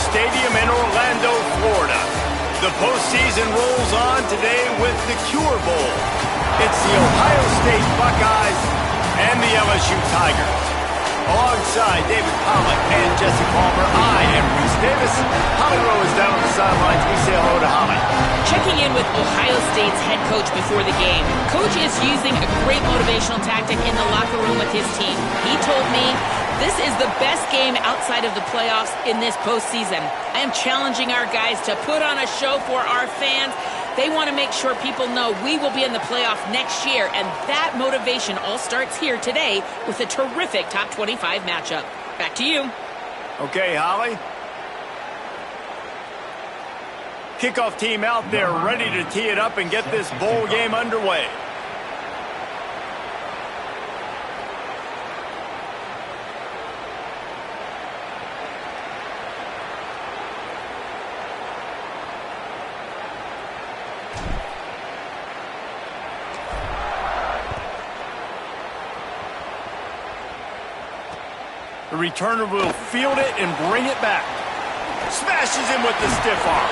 Stadium in Orlando, Florida. The postseason rolls on today with the Cure Bowl. It's the Ohio State Buckeyes and the LSU Tigers. Alongside David Pollack and Jesse Palmer, I am Reese Davis. Holly Rowe is down on the sidelines. We say hello to Holly. Checking in with Ohio State's head coach before the game. Coach is using a great motivational tactic in the locker room with his team. He told me this is the best game outside of the playoffs in this postseason. I am challenging our guys to put on a show for our fans. They want to make sure people know we will be in the playoff next year, and that motivation all starts here today with a terrific top 25 matchup. Back to you. Okay, Holly. Kickoff team out there ready to tee it up and get this bowl game underway. The returner will field it and bring it back. Smashes him with the stiff arm.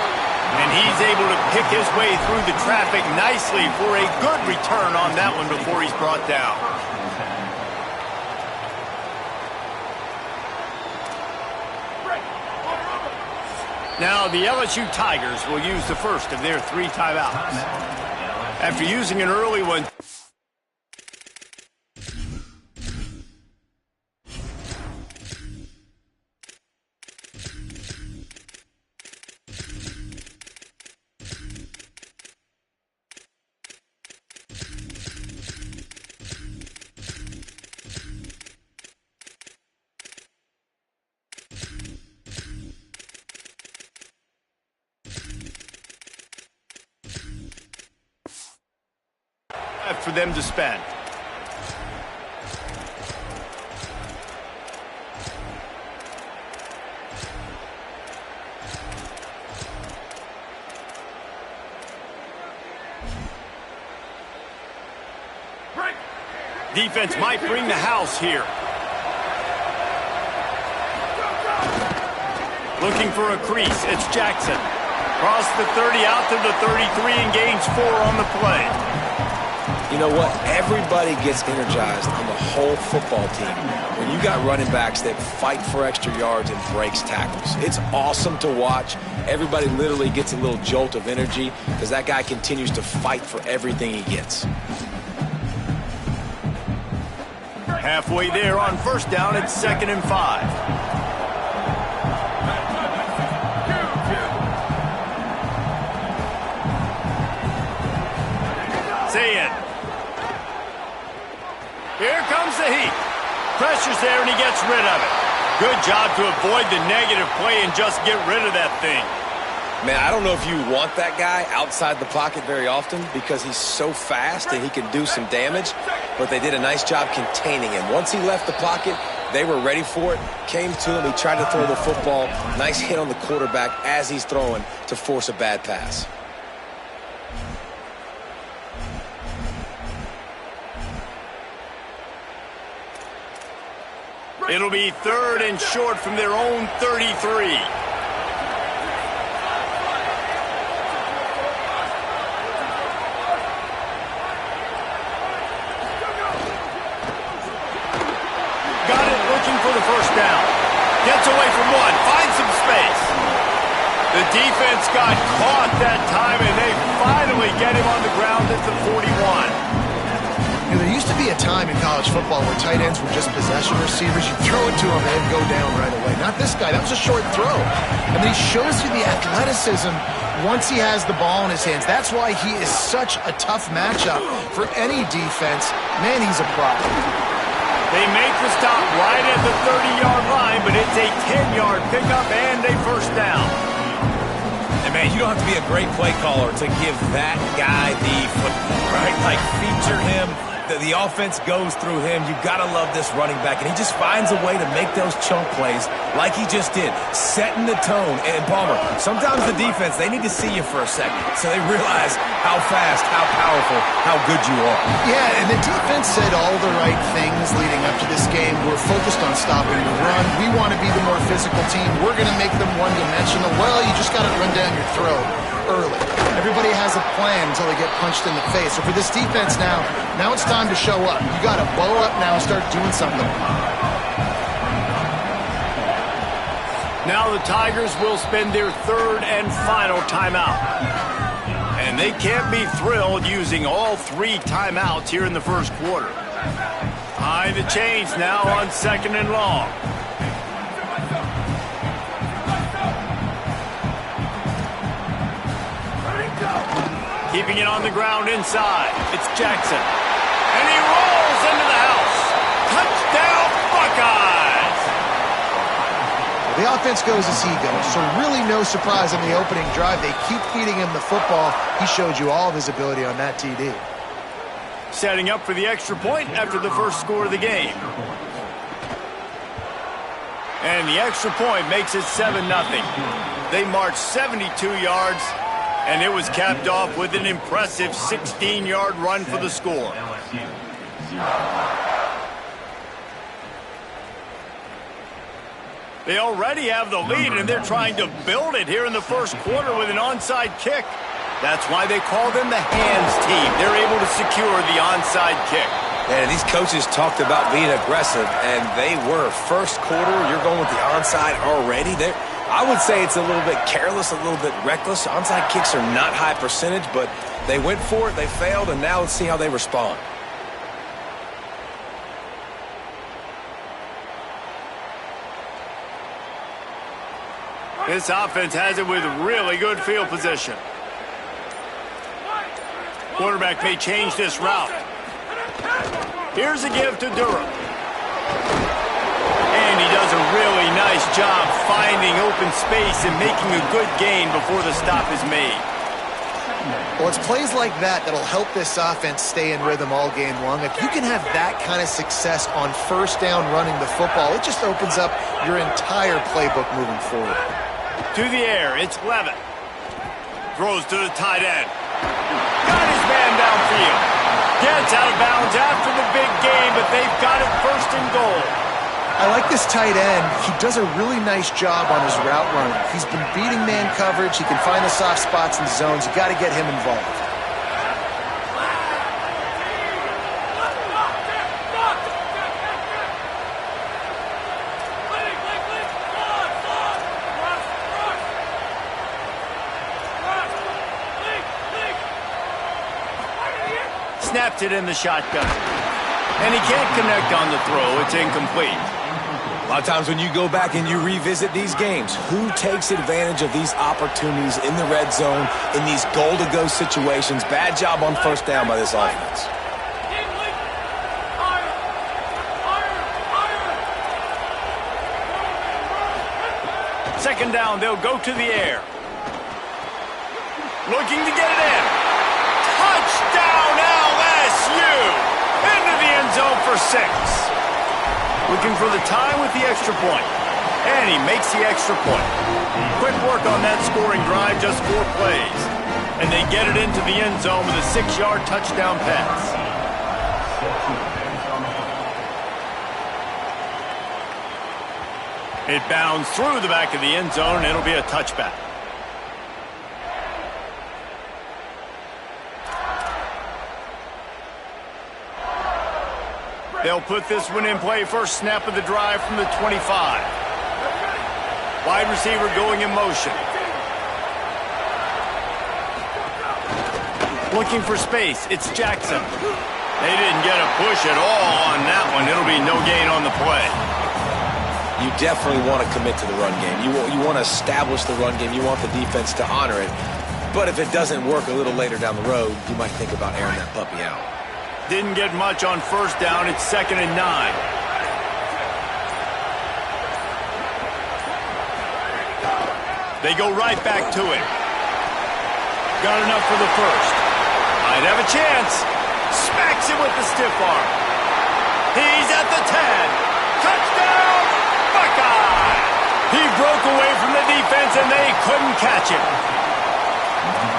And he's able to pick his way through the traffic nicely for a good return on that one before he's brought down. Now the LSU Tigers will use the first of their 3 timeouts. After using an early one, for them to spend. Defense might bring the house here. Looking for a crease. It's Jackson. Cross the 30 out to the 33 and gains 4 on the play. You know what? Everybody gets energized on the whole football team when you got running backs that fight for extra yards and breaks tackles. It's awesome to watch. Everybody literally gets a little jolt of energy because that guy continues to fight for everything he gets. Halfway there on first down, it's 2nd and 5. Say it. Here comes the heat. Pressure's there and he gets rid of it. Good job to avoid the negative play and just get rid of that thing. Man, I don't know if you want that guy outside the pocket very often because he's so fast and he can do some damage, but they did a nice job containing him. Once he left the pocket, they were ready for it, came to him, he tried to throw the football. Nice hit on the quarterback as he's throwing to force a bad pass. It'll be 3rd and short from their own 33. Got it, looking for the first down. Gets away from one, finds some space. The defense got caught that time, and they finally get him on the ground at the 41. There used to be a time in college football where tight ends were just possession receivers. You throw it to him and it'd go down right away. Not this guy. That was a short throw. And then he shows you the athleticism once he has the ball in his hands. That's why he is such a tough matchup for any defense. Man, he's a problem. They make the stop right at the 30-yard line, but it's a 10-yard pickup and a first down. And, man, you don't have to be a great play caller to give that guy the football, right? Like, feature him The offense goes through him. You've got to love this running back, and he just finds a way to make those chunk plays like he just did, setting the tone. And Palmer, sometimes the defense, they need to see you for a second so they realize how fast, how powerful, how good you are. Yeah, and the defense said all the right things leading up to this game. We're focused on stopping the run. We want to be the more physical team. We're going to make them one-dimensional. Well, you just got to run down your throat early. Everybody has a plan until they get punched in the face. So for this defense now it's time to show up. You got to bow up now and start doing something. Now the Tigers will spend their third and final timeout. And they can't be thrilled using all 3 timeouts here in the first quarter. Behind the chains now on 2nd and long. Keeping it on the ground inside. It's Jackson. And he rolls into the house. Touchdown, Buckeyes! The offense goes as he goes, so really no surprise in the opening drive. They keep feeding him the football. He showed you all of his ability on that TD. Setting up for the extra point after the first score of the game. And the extra point makes it 7-0. They march 72 yards, and it was capped off with an impressive 16-yard run for the score. They already have the lead, and they're trying to build it here in the first quarter with an onside kick. That's why they call them the hands team. They're able to secure the onside kick. And these coaches talked about being aggressive, and they were. First quarter, you're going with the onside already. I would say it's a little bit careless, a little bit reckless. Onside kicks are not high percentage, but they went for it, they failed, and now let's see how they respond. This offense has it with really good field position. Quarterback may change this route. Here's a give to Durham. And he does a really nice job finding open space and making a good gain before the stop is made. Well, it's plays like that that'll help this offense stay in rhythm all game long. If you can have that kind of success on first down running the football, it just opens up your entire playbook moving forward. To the air, it's Levitt. Throws to the tight end. Got his man downfield. Gets out of bounds after the big game, but they've got it first and goal. I like this tight end. He does a really nice job on his route running. He's been beating man coverage. He can find the soft spots in zones. You got to get him involved. Snapped it in the shotgun. And he can't connect on the throw. It's incomplete. A lot of times when you go back and you revisit these games, who takes advantage of these opportunities in the red zone, in these goal-to-go situations? Bad job on first down by this offense. Second down, they'll go to the air. Looking to get it in. Touchdown, LSU! Into the end zone for 6. Looking for the time with the extra point. And he makes the extra point. Quick work on that scoring drive, just 4 plays. And they get it into the end zone with a 6-yard touchdown pass. It bounds through the back of the end zone, and it'll be a touchback. They'll put this one in play. First snap of the drive from the 25. Wide receiver going in motion. Looking for space. It's Jackson. They didn't get a push at all on that one. It'll be no gain on the play. You definitely want to commit to the run game. You want to establish the run game. You want the defense to honor it. But if it doesn't work a little later down the road, you might think about airing that puppy out. Didn't get much on first down. It's 2nd and 9. They go right back to it. Got enough for the first. Might have a chance. Smacks him with the stiff arm. He's at the 10. Touchdown, Buckeye! He broke away from the defense, and they couldn't catch him.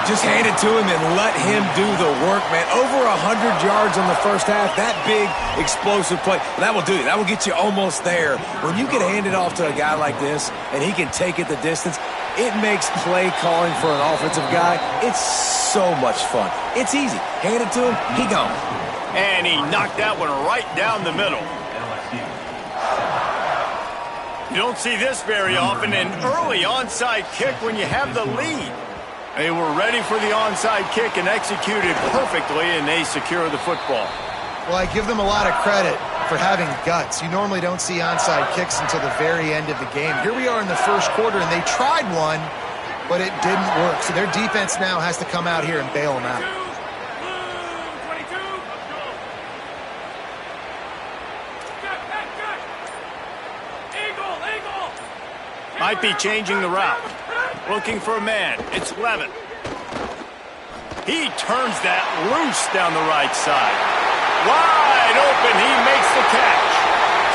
Just hand it to him and let him do the work, man. Over 100 yards in the first half. That big, explosive play. That will do you. That will get you almost there. When you can hand it off to a guy like this and he can take it the distance, it makes play calling for an offensive guy, it's so much fun. It's easy. Hand it to him, he gone. And he knocked that one right down the middle. You don't see this very often, an early onside kick when you have the lead. They were ready for the onside kick and executed perfectly, and they secure the football. Well, I give them a lot of credit for having guts. You normally don't see onside kicks until the very end of the game. Here we are in the first quarter, and they tried one, but it didn't work. So their defense now has to come out here and bail them out. Might be changing the route. Looking for a man. It's Levin. He turns that loose down the right side. Wide open. He makes the catch.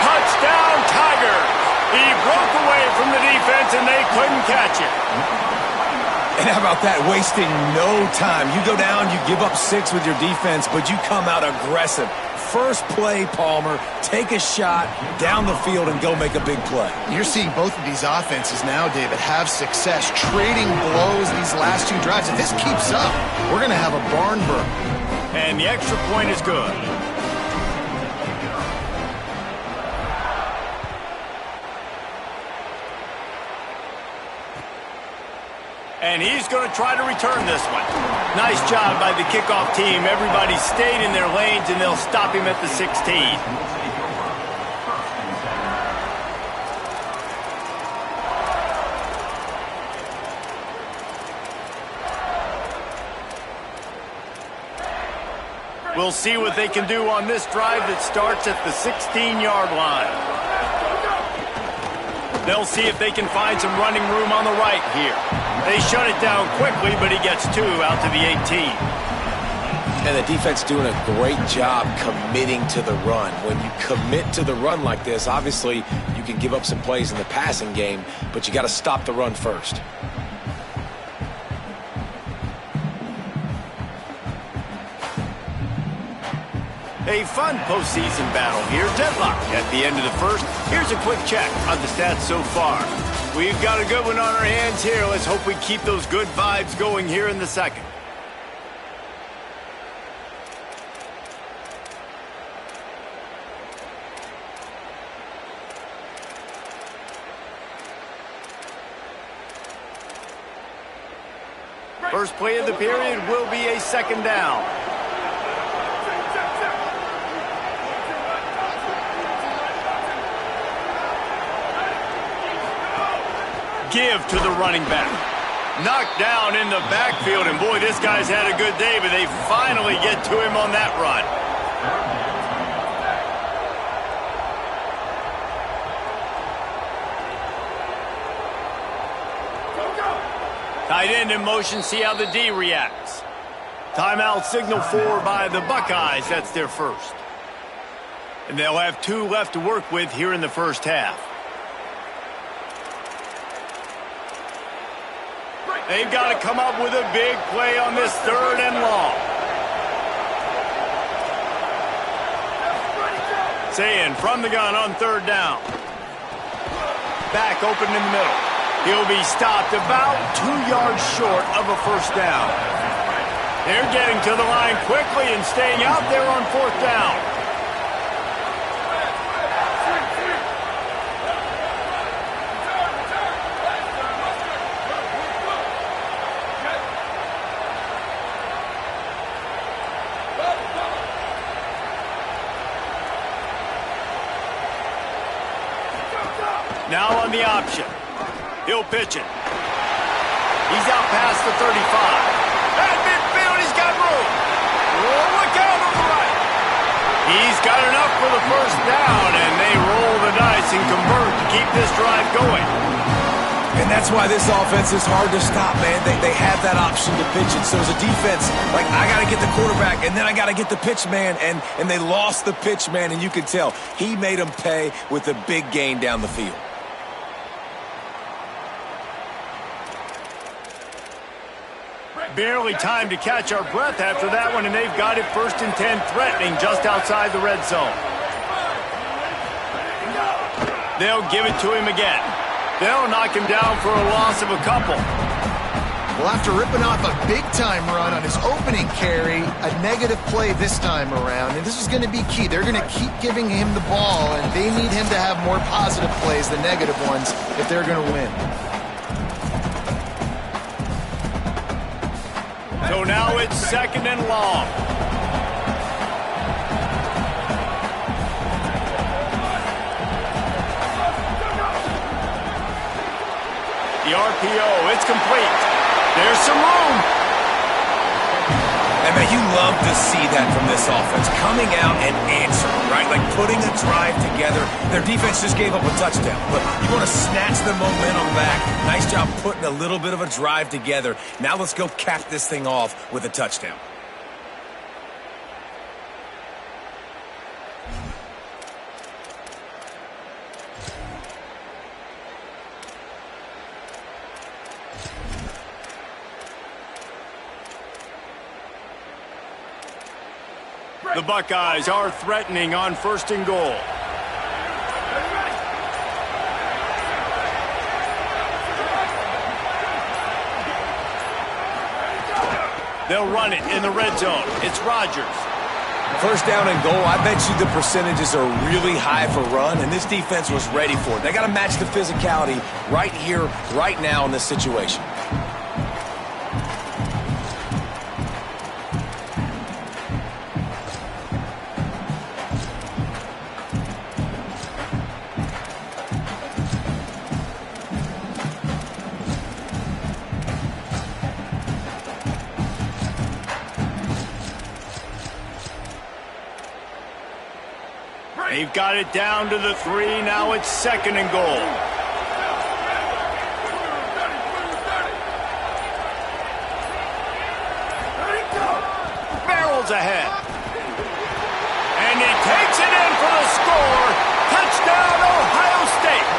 Touchdown, Tigers. He broke away from the defense, and they couldn't catch him. And how about that? Wasting no time. You go down, you give up 6 with your defense, but you come out aggressive. First play, Palmer, take a shot down the field and go make a big play. You're seeing both of these offenses now, David, have success trading blows these last 2 drives. If this keeps up, we're going to have a barn burner. And the extra point is good. And he's going to try to return this one. Nice job by the kickoff team. Everybody stayed in their lanes, and they'll stop him at the 16. We'll see what they can do on this drive that starts at the 16-yard line. They'll see if they can find some running room on the right here. They shut it down quickly, but he gets 2 out to the 18. And the defense doing a great job committing to the run. When you commit to the run like this, obviously you can give up some plays in the passing game, but you got to stop the run first. A fun postseason battle here. Deadlock at the end of the first. Here's a quick check on the stats so far. We've got a good one on our hands here. Let's hope we keep those good vibes going here in the second. First play of the period will be a second down. Give to the running back. Knocked down in the backfield, and boy, this guy's had a good day, but they finally get to him on that run. Tight end in motion, see how the D reacts. Timeout signal for by the Buckeyes. That's their first. And they'll have 2 left to work with here in the first half. They've got to come up with a big play on this 3rd and long. Saying from the gun on 3rd down. Back open in the middle. He'll be stopped about 2 yards short of a first down. They're getting to the line quickly and staying out there on 4th down. Now on the option. He'll pitch it. He's out past the 35. At midfield, he's got room. Oh, look out on the right. He's got enough for the first down, and they roll the dice and convert to keep this drive going. And that's why this offense is hard to stop, man. They have that option to pitch it. So as a defense, like, I got to get the quarterback, and then I got to get the pitch man, and they lost the pitch man, and you can tell. He made them pay with a big gain down the field. Barely time to catch our breath after that one, and they've got it 1st and 10, threatening just outside the red zone. They'll give it to him again. They'll knock him down for a loss of a couple. Well, after ripping off a big-time run on his opening carry, a negative play this time around, and this is going to be key. They're going to keep giving him the ball, and they need him to have more positive plays than negative ones if they're going to win. So now it's 2nd and long. The RPO, it's complete. There's some room. I mean, you love to see that from this offense, coming out and answering, right? Like putting a drive together. Their defense just gave up a touchdown, but you want to snatch the momentum back. Nice job putting a little bit of a drive together. Now let's go cap this thing off with a touchdown. The Buckeyes are threatening on 1st and goal. They'll run it in the red zone. It's Rodgers. 1st down and goal, I bet you the percentages are really high for run, and this defense was ready for it. They got to match the physicality right here, right now in this situation. They've got it down to the 3. Now it's 2nd and goal. Barrels ahead. And he takes it in for the score. Touchdown, Ohio State.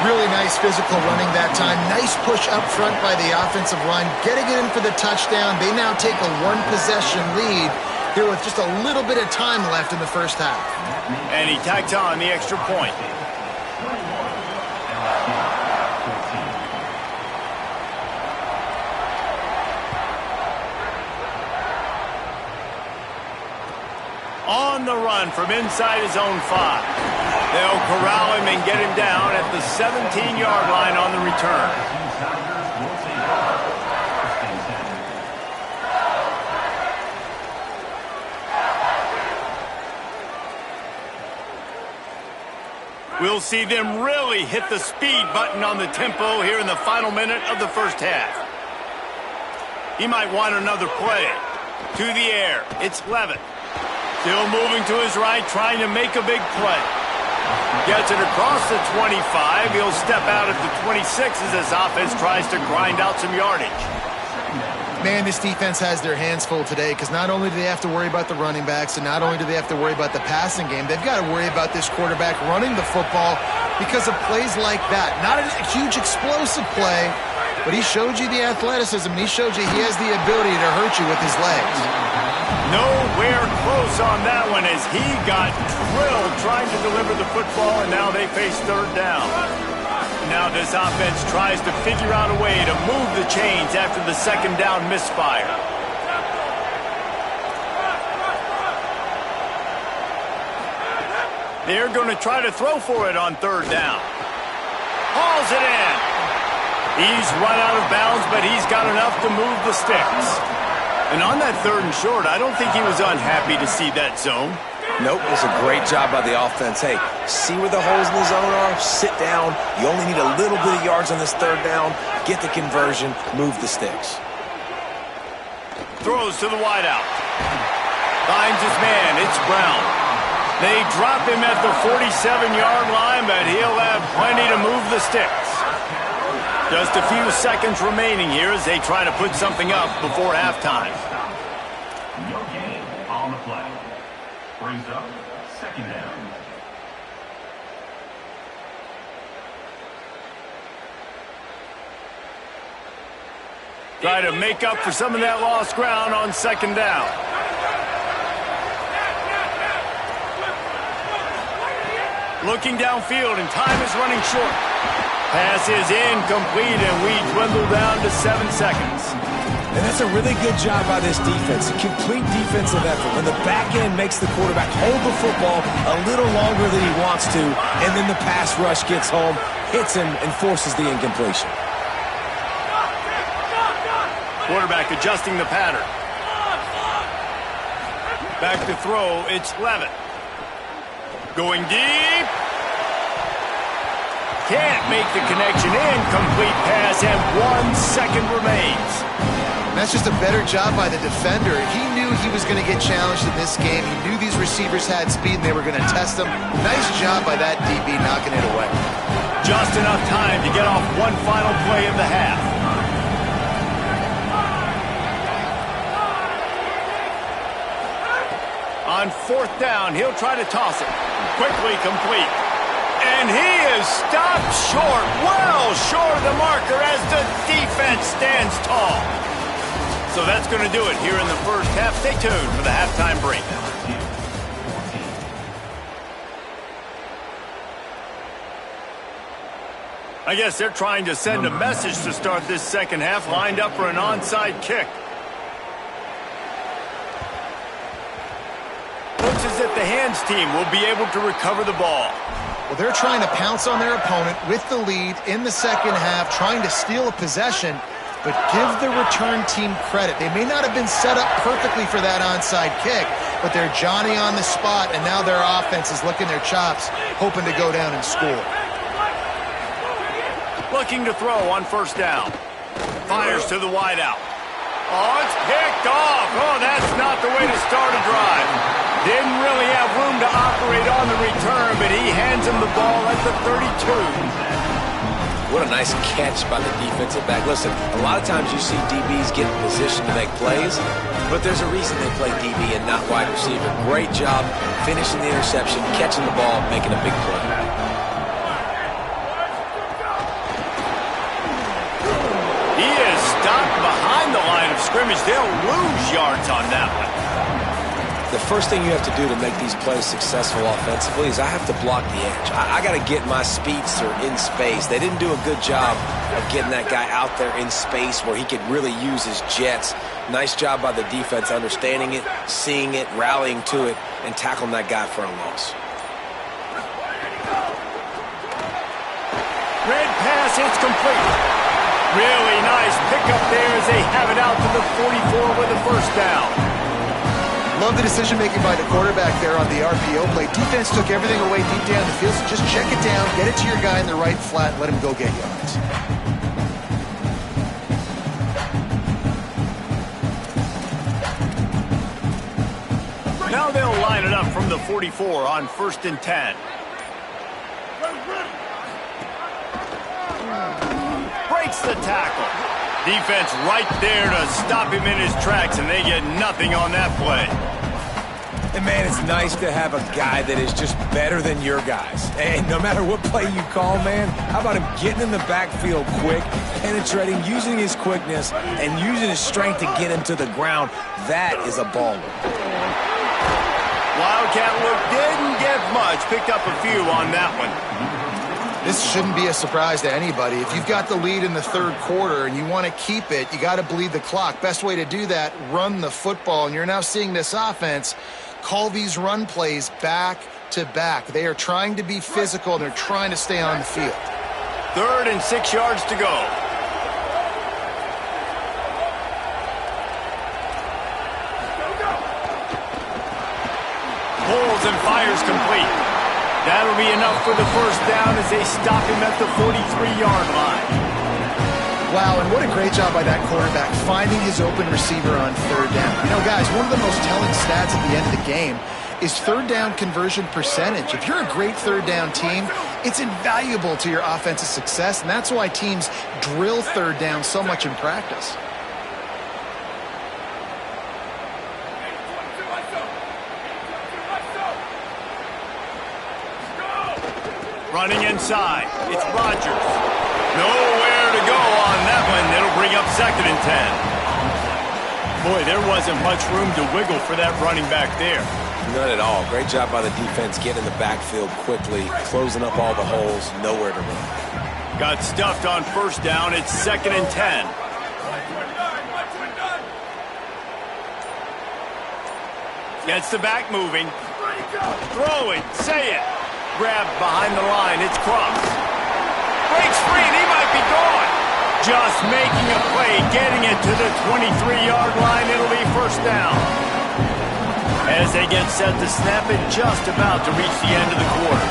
Really nice physical running that time. Nice push up front by the offensive line. Getting it in for the touchdown. They now take a 1-possession lead here with just a little bit of time left in the 1st half. And he tacks on the extra point. On the run from inside his own 5. They'll corral him and get him down at the 17-yard line on the return. We'll see them really hit the speed button on the tempo here in the final minute of the 1st half. He might want another play. To the air, it's Levitt. Still moving to his right, trying to make a big play. Gets it across the 25. He'll step out at the 26 as this offense tries to grind out some yardage. Man, this defense has their hands full today because not only do they have to worry about the running backs and not only do they have to worry about the passing game, they've got to worry about this quarterback running the football because of plays like that. Not a huge explosive play, but he showed you the athleticism and he showed you he has the ability to hurt you with his legs. Nowhere close on that one as he got drilled trying to deliver the football, and now they face 3rd down. Now this offense tries to figure out a way to move the chains after the 2nd down misfire. They're going to try to throw for it on 3rd down. Hauls it in. He's run out of bounds, but he's got enough to move the sticks. And on that 3rd and short, I don't think he was unhappy to see that zone. Nope, it's a great job by the offense. Hey, see where the holes in the zone are? Sit down. You only need a little bit of yards on this 3rd down. Get the conversion. Move the sticks. Throws to the wideout. Finds his man. It's Brown. They drop him at the 47-yard line, but he'll have plenty to move the sticks. Just a few seconds remaining here as they try to put something up before halftime. No gain on the play. Brings up second down. Try to make up for some of that lost ground on second down. Looking downfield, and time is running short. Pass is incomplete, and we dwindle down to 7 seconds. And that's a really good job by this defense. A complete defensive effort. When the back end makes the quarterback hold the football a little longer than he wants to, and then the pass rush gets home, hits him, and forces the incompletion. Quarterback adjusting the pattern. Back to throw, it's Levitt. Going deep. Can't make the connection. Incomplete pass, and 1 second remains. That's just a better job by the defender. He knew he was going to get challenged in this game. He knew these receivers had speed and they were going to test him. Nice job by that DB knocking it away. Just enough time to get off one final play of the half. On 4th down, he'll try to toss it. Quickly complete. And he is stopped short, well short of the marker as the defense stands tall. So that's going to do it here in the first half. Stay tuned for the halftime break. I guess they're trying to send a message to start this second half, lined up for an onside kick. Looks as if the hands team will be able to recover the ball. Well, they're trying to pounce on their opponent with the lead in the second half, trying to steal a possession, but give the return team credit. They may not have been set up perfectly for that onside kick, but they're Johnny on the spot, and now their offense is licking their chops, hoping to go down and score. Looking to throw on 1st down. Fires to the wideout. Oh, it's picked off. Oh, that's not the way to start a drive. Didn't really have room to operate on the return, but he hands him the ball at the 32. What a nice catch by the defensive back. Listen, a lot of times you see DBs get in position to make plays, but there's a reason they play DB and not wide receiver. Great job finishing the interception, catching the ball, making a big play. He is stopped behind the line of scrimmage. They'll lose yards on that one. The first thing you have to do to make these plays successful offensively is I have to block the edge. I got to get my speedster in space. They didn't do a good job of getting that guy out there in space where he could really use his jets. Nice job by the defense understanding it, seeing it, rallying to it, and tackling that guy for a loss. Red pass, it's complete. Really nice pickup there as they have it out to the 44 with a 1st down. Love the decision-making by the quarterback there on the RPO play. Defense took everything away deep down the field, so just check it down, get it to your guy in the right flat, and let him go get yards. Now they'll line it up from the 44 on 1st and 10. Breaks the tackle. Defense right there to stop him in his tracks, and they get nothing on that play. And, man, it's nice to have a guy that is just better than your guys. And no matter what play you call, man, how about him getting in the backfield quick, penetrating, using his quickness, and using his strength to get him to the ground. That is a baller. Wildcat look didn't get much. Picked up a few on that one. This shouldn't be a surprise to anybody. If you've got the lead in the 3rd quarter and you want to keep it, you got to bleed the clock. Best way to do that, run the football. And you're now seeing this offense call these run plays back to back. They are trying to be physical, and they're trying to stay on the field. 3rd and 6 yards to go. Pulls and fires complete. That'll be enough for the 1st down as they stop him at the 43-yard line. Wow, and what a great job by that quarterback finding his open receiver on 3rd down. You know, guys, one of the most telling stats at the end of the game is third down conversion percentage. If you're a great third down team, it's invaluable to your offensive success, and that's why teams drill third down so much in practice. Running inside, it's Rodgers. Nowhere to go on that one. It'll bring up 2nd and 10. Boy, there wasn't much room to wiggle for that running back there. None at all. Great job by the defense getting in the backfield quickly, closing up all the holes, nowhere to run. Got stuffed on 1st down. It's 2nd and 10. Gets the back moving. Throwing. Say it. Grabbed behind the line. It's Cross. Breaks free and he might be gone. Just making a play, getting it to the 23-yard line. It'll be 1st down. As they get set to snap it, just about to reach the end of the quarter.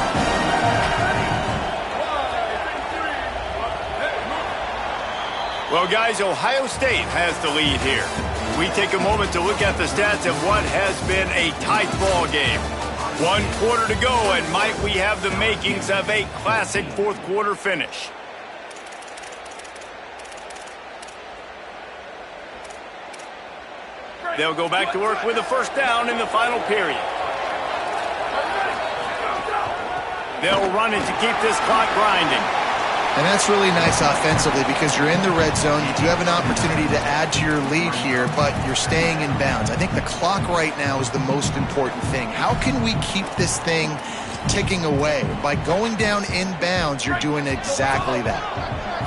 Well, guys, Ohio State has the lead here. We take a moment to look at the stats of what has been a tight ball game. 1 quarter to go, and might we have the makings of a classic 4th quarter finish. They'll go back to work with a 1st down in the final period. They'll run it to keep this clock grinding. And that's really nice offensively because you're in the red zone. You do have an opportunity to add to your lead here, but you're staying in bounds. I think the clock right now is the most important thing. How can we keep this thing ticking away? By going down in bounds, you're doing exactly that.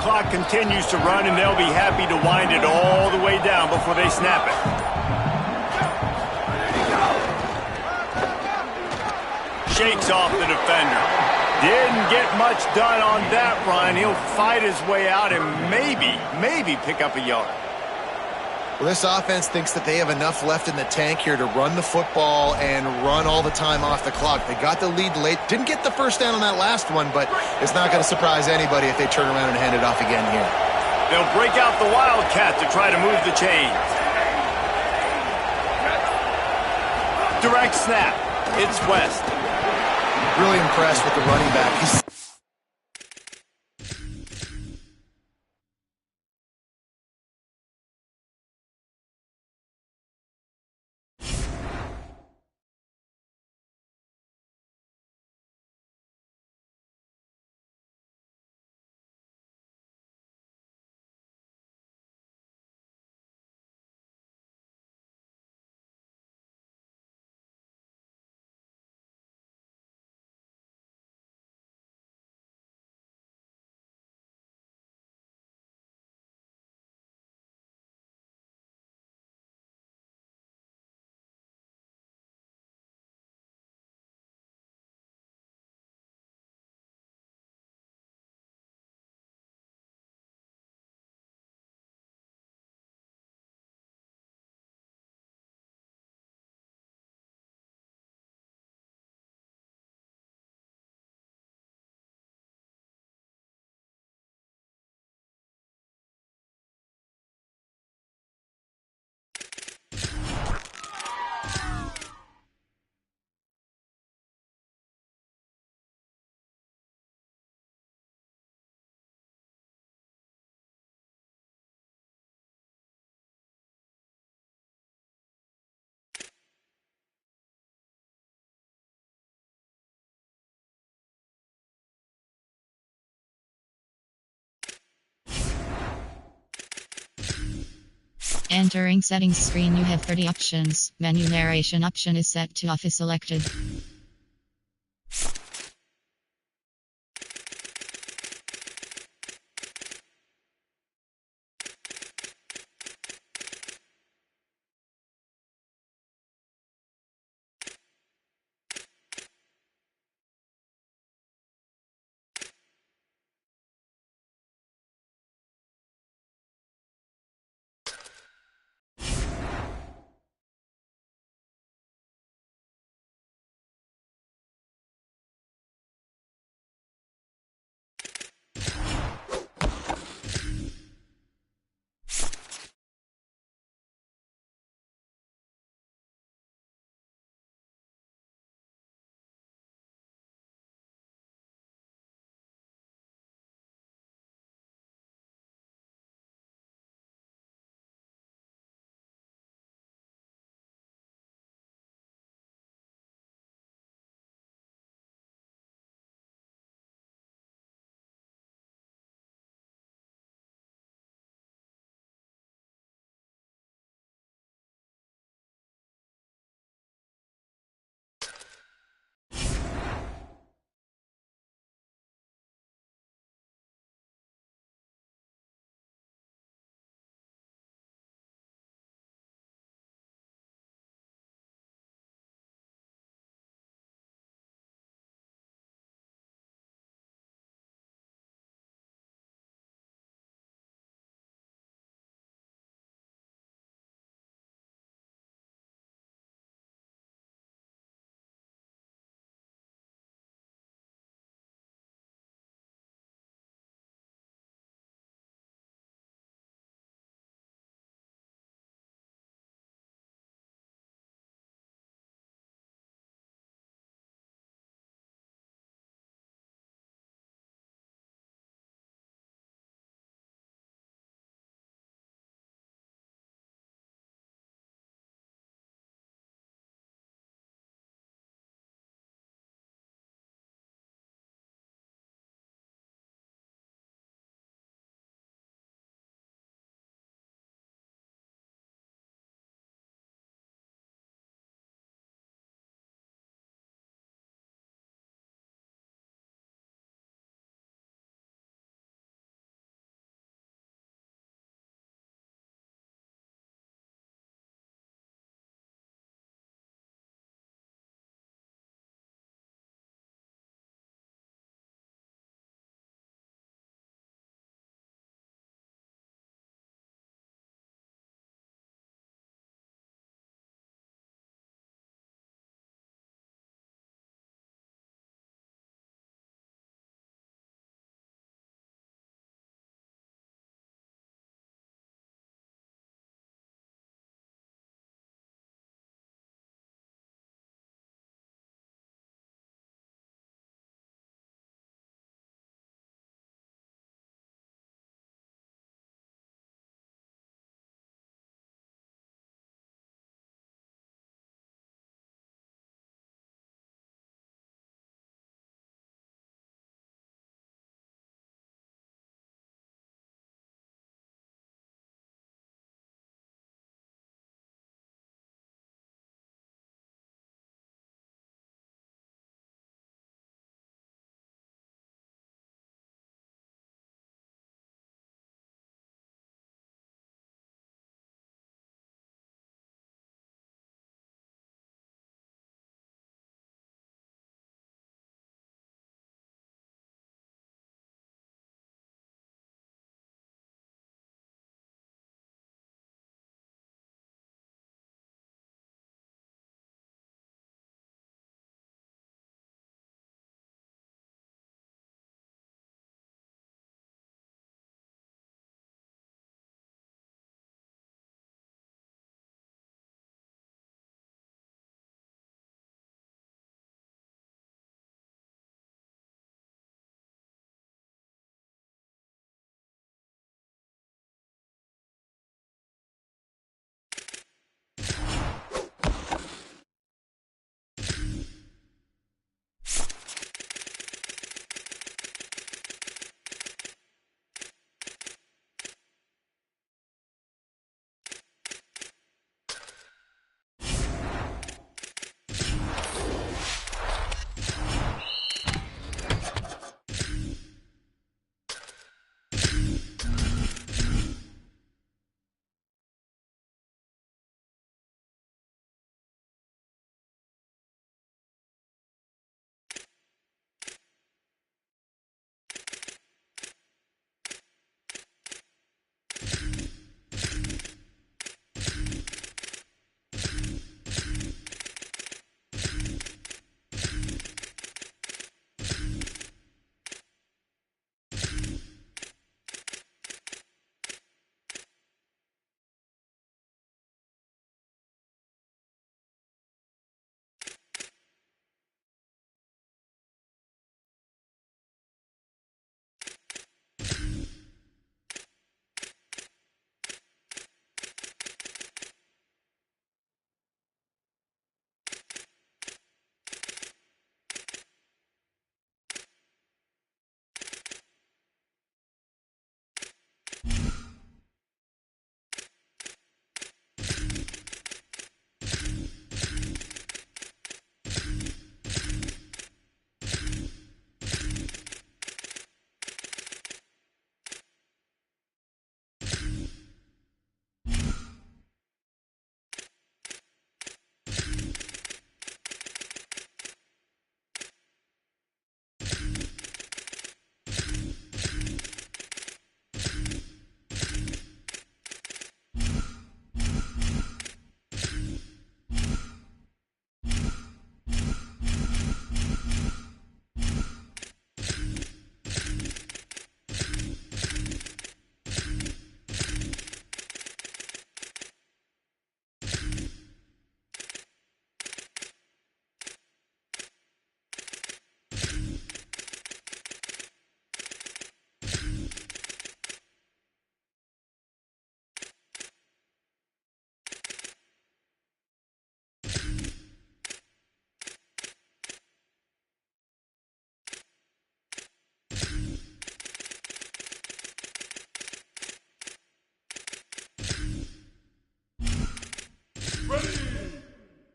Clock continues to run, and they'll be happy to wind it all the way down before they snap it. Shakes off the defender. Didn't get much done on that run. He'll fight his way out and maybe pick up a yard. Well, this offense thinks that they have enough left in the tank here to run the football and run all the time off the clock. They got the lead late. Didn't get the 1st down on that last one, but it's not going to surprise anybody if they turn around and hand it off again here. They'll break out the Wildcat to try to move the chains. Direct snap. It's West. Really impressed with the running back. Entering settings screen, you have 30 options. Menu narration option is set to off is selected.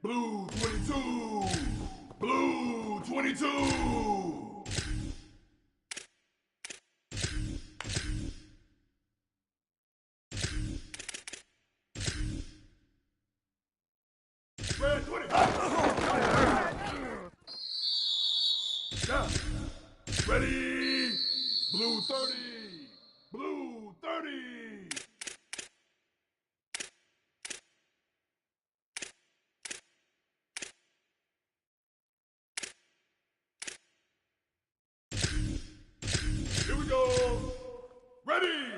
Blue 22. Blue 22. Red 20. Down. Ready. Blue 30. Blue 30. Here we go. Ready.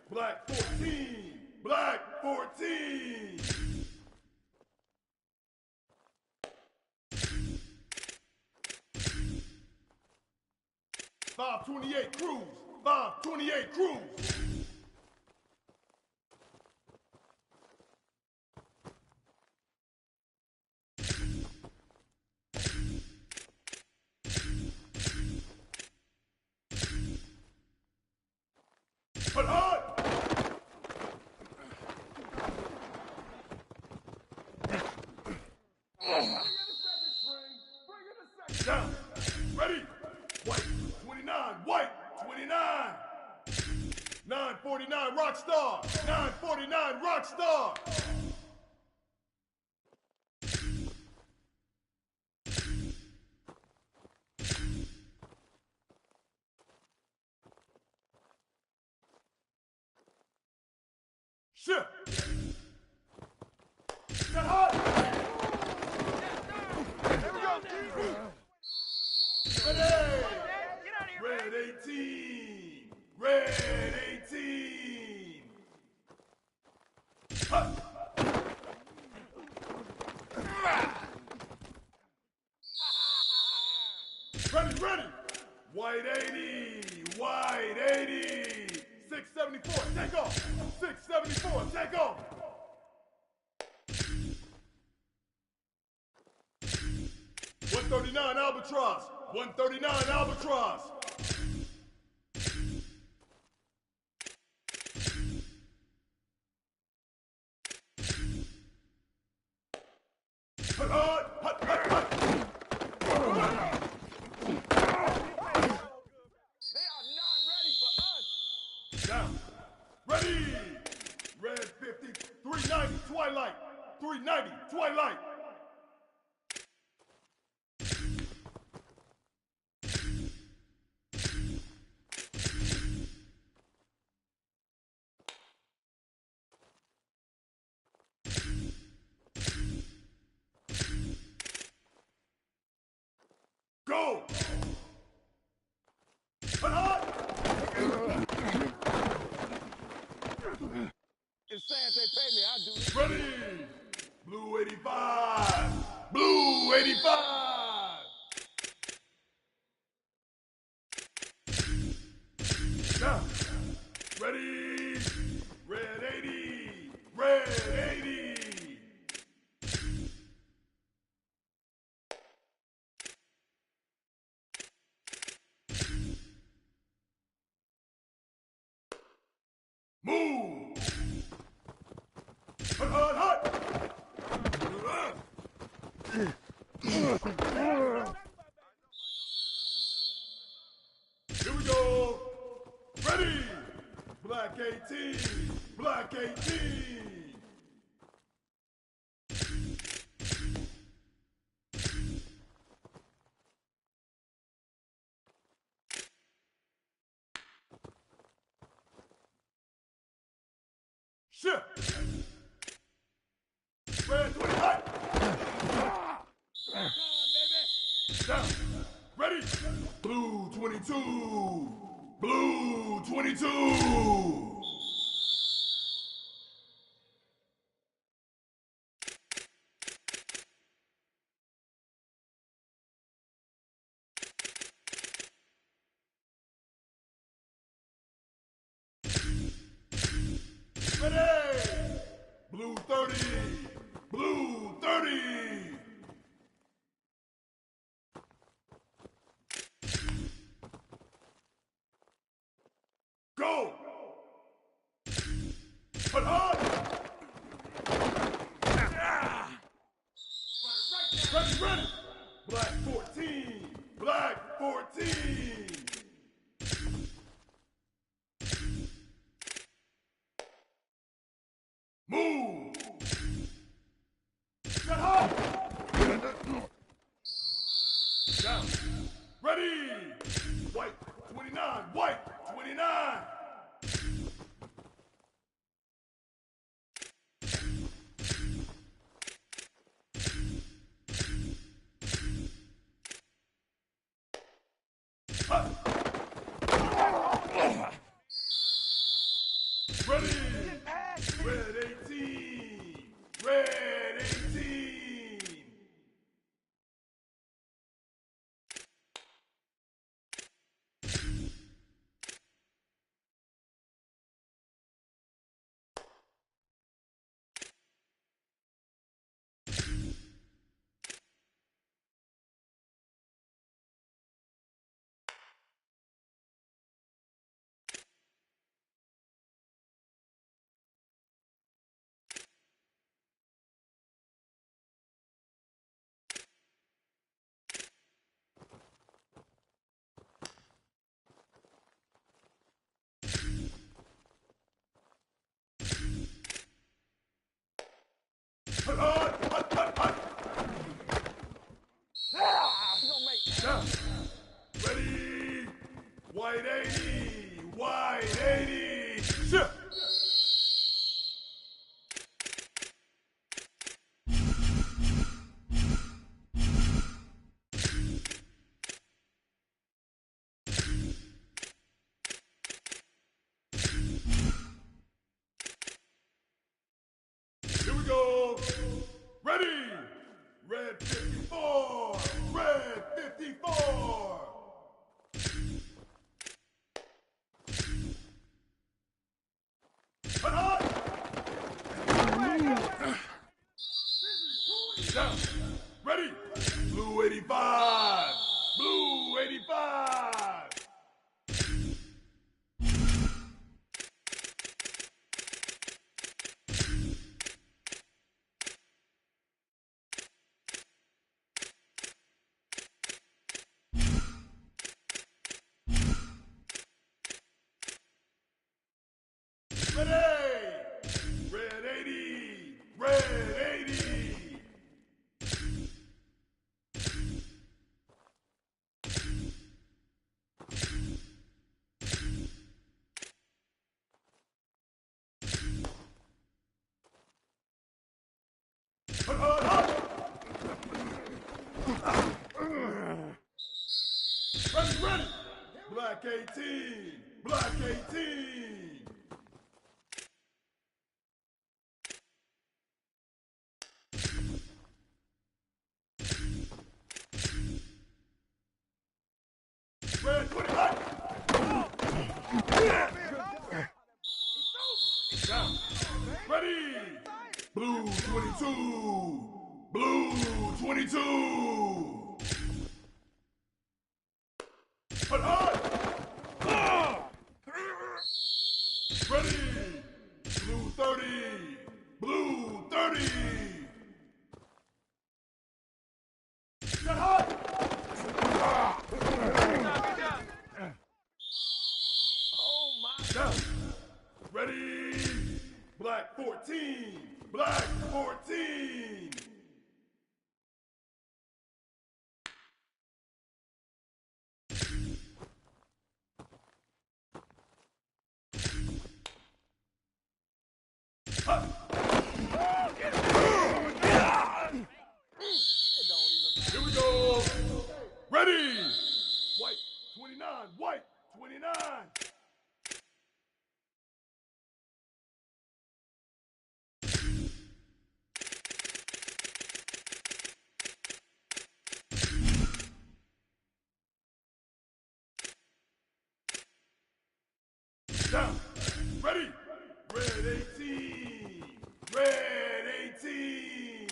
Black 14. Black 14. 528 Cruz. 528 Cruz. Put on. Down. Ready. White 29. White 29. 949 Rockstar. 949 Rockstar. Shift. Get hot. Here we go. Ready. Red 18. Red 18. Hut. Ready, ready. White 80. White 80. 674. Take off. 674. Take off. $139 Albatross. $139 Albatross. Hut, hut, hut, hut, hut. They are not ready for us. Down. Ready. Red 50. 390 Twilight. 390 Twilight. Go! Hut, hut. It's sad they pay me, I do it. Ready! Blue 85! Blue 85! Now, ready! Red 80! Red 80! Move! Hut, hut, hut! Here we go! Ready! Black 18! Black 18! Shift! Red 20 high! Down! Ready! Blue 22! Blue 22! Ready! Blue 30! Blue 30! Go! Hut, hut! ready. Black 14. Black 14. Move. Set high. Down. Ready. White 29. White 29. Ready! Red 18! Red 18! Hut, hut, hut, hut. Down. Ready. White 80. White 80. Shift. Here we go. Ready. Red 54. Red 54. Hut, hut. Down. Ready. Blue 85. Blue 85. Ready! Red 80! Red 80! Hut, hut, hut! Ready, ready! Black 18! Black 18! Red 25! Down. Ready! Blue 22! Blue 22! Hut, hut! Ready! Blue 30! Blue 30! Set hot! Down. Ready? Black 14. Black 14. Here we go. Ready? White 29. White 29. Down. Ready? Red 18. Red 18.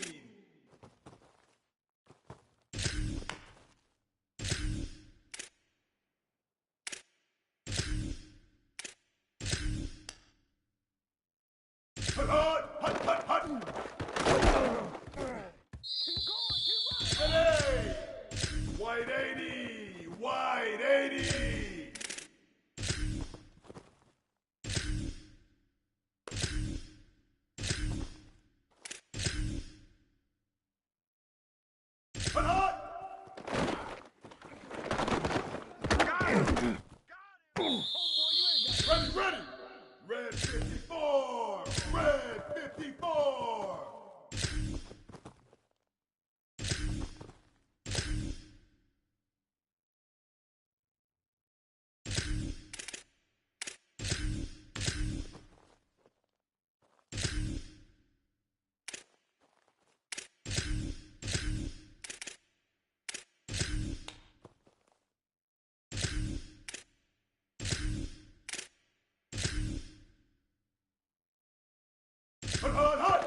Hut, hut, hut.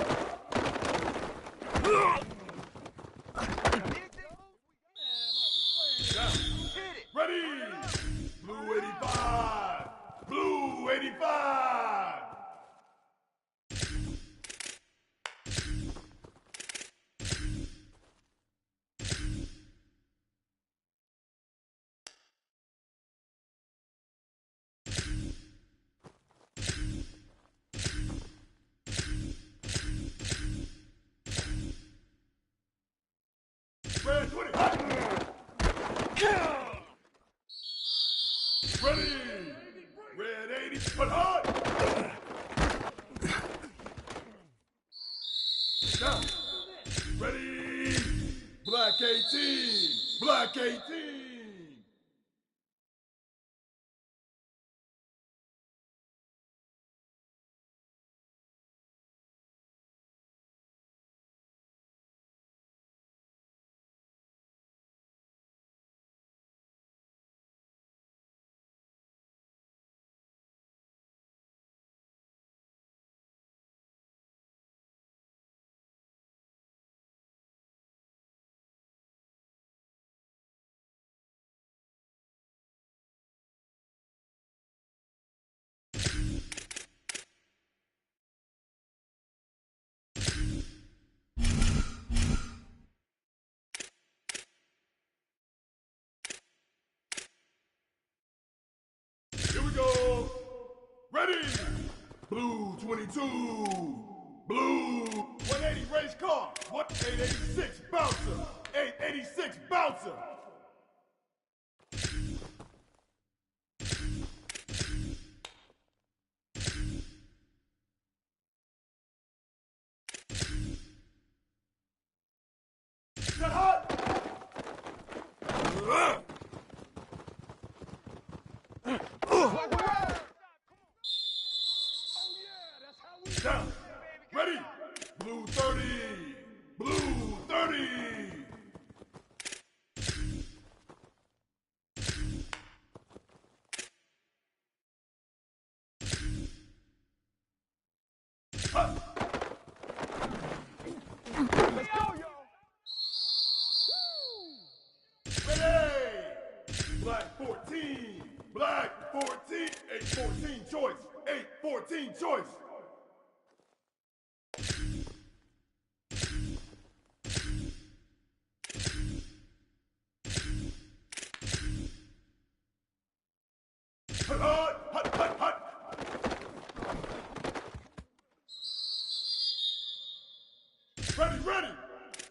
Ready! Blue 85! Blue 85! Red 20! Hot. Ready! Red 80, but hot! Now, ready! Black 18! Black 18! Here we go! Ready! Blue 22! Blue 180 race car! 886 bouncer! 886 bouncer! Set hot! Down. Ready? Blue 30. Blue 30. Hut. Let's go, yo. Ready? Black 14. Black 14. 814 choice. 814 choice. Hut, hut, hut, hut. Ready, ready.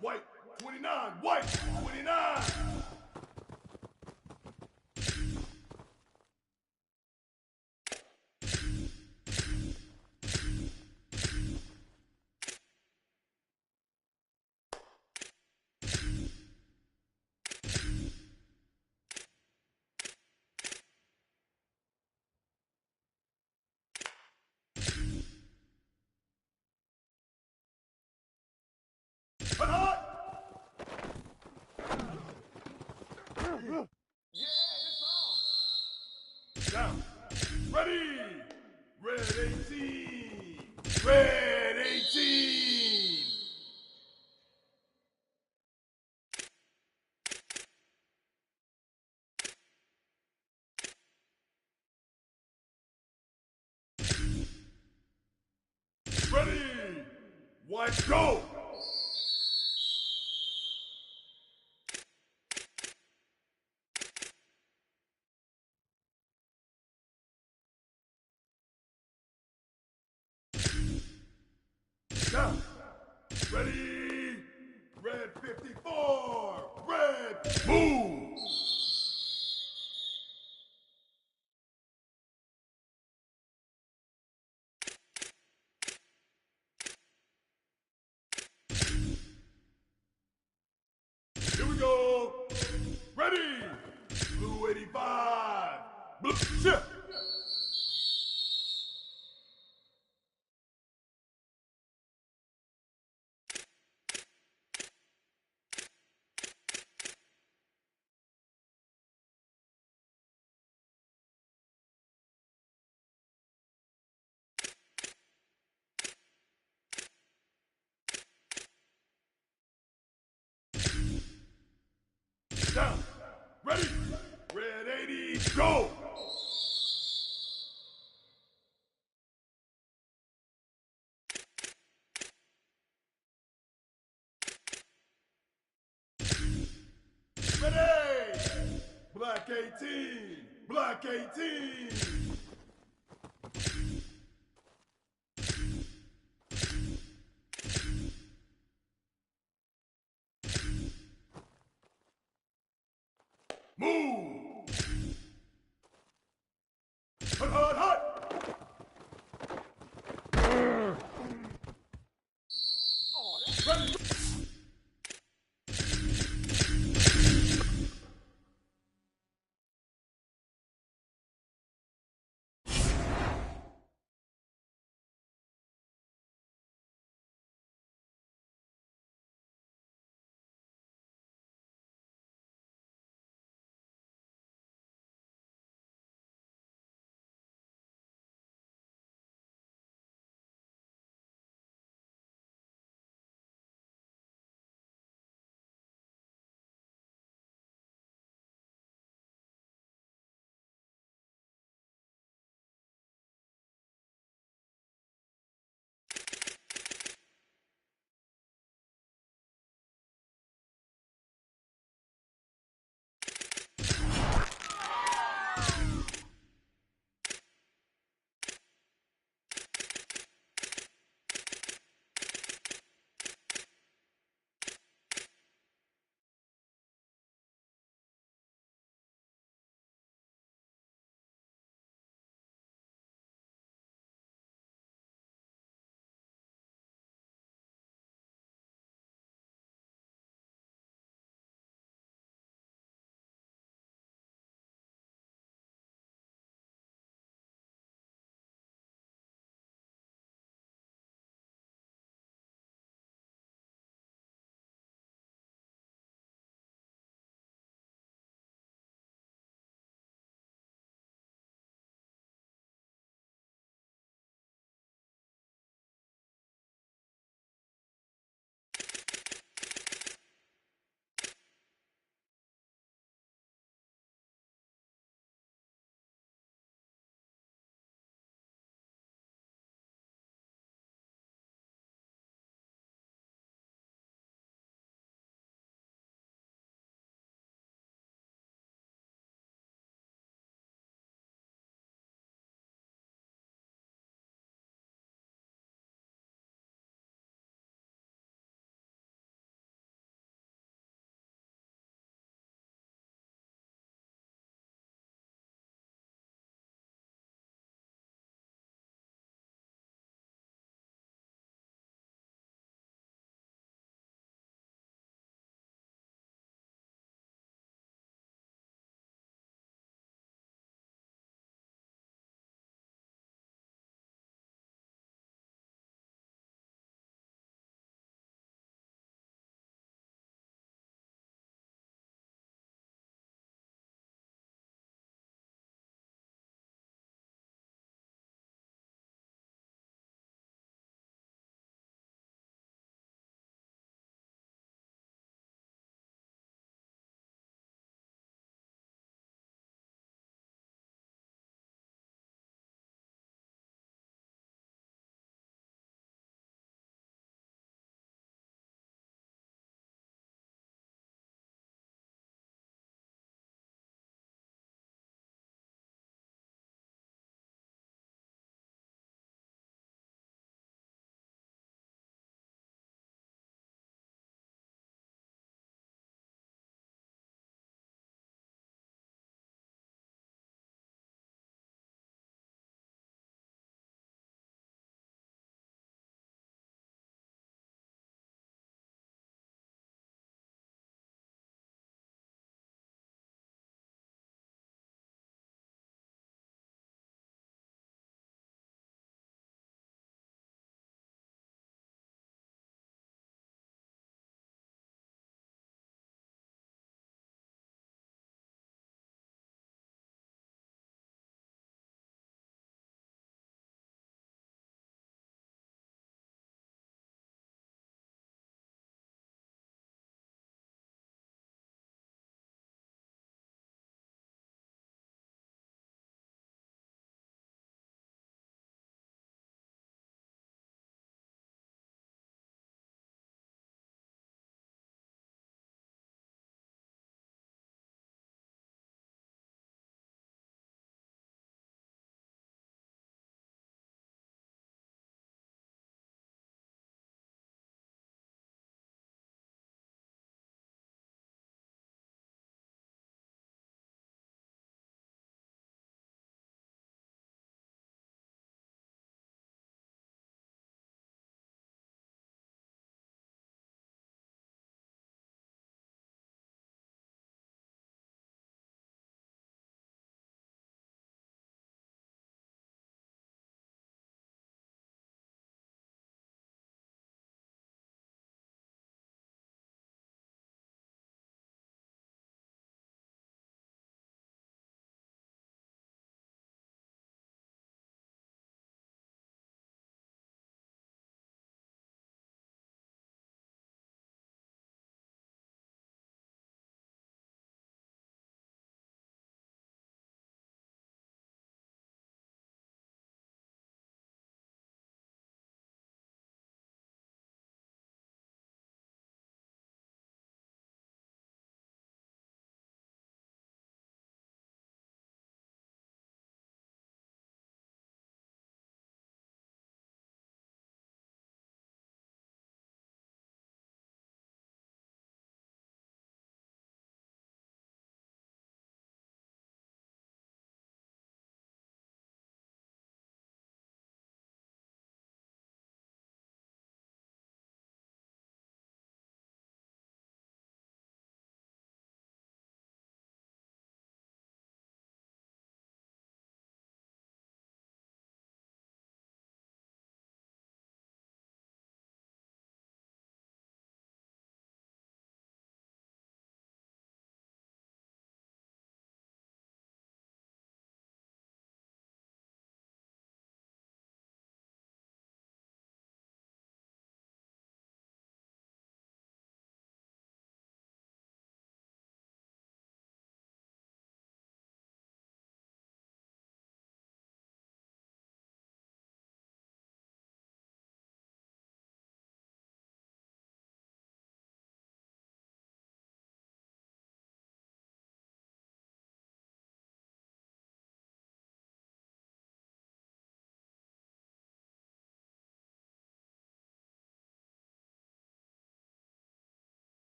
White 29, white 29. Hut, hut. Down. Ready. Red 18. Red 18. Ready. White, go. Down. Ready. Red 54. Red. Move. Here we go. Ready. Blue 85. Blue shift. 18. Black 18. Move! Hut, hut, hut!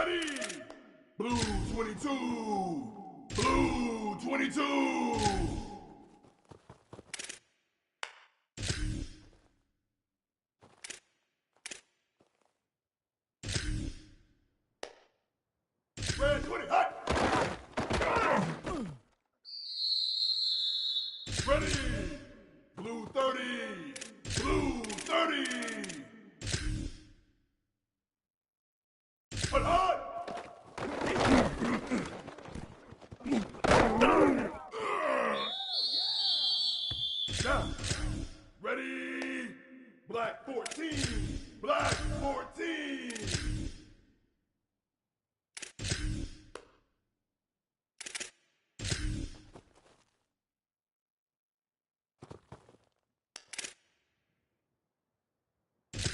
Ready? Blue 22. Blue 22. Red 20, hot! Ready! Blue 30! Blue 30! Hot, hot! Down. Ready? Black 14! Black 14!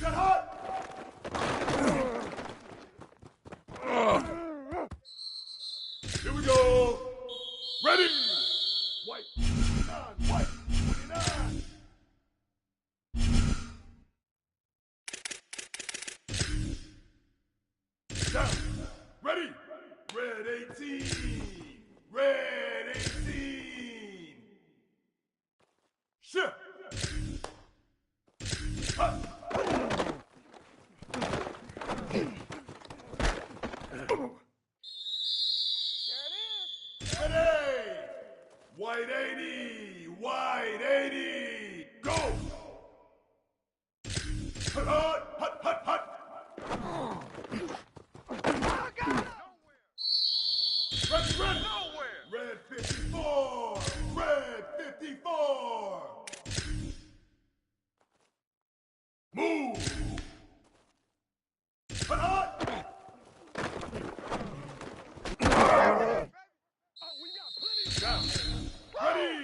Get hot! Here we go! Ready! White 29, white 29! Down! Ready! Red 18! Red 18! Shift! Hot! Ready! White 80! White 80! Go! Hot, hot, hot, hot, hot! Ready, ready! Nowhere! Red 54! Red 54! Move! Hot, hot! Down. Ready!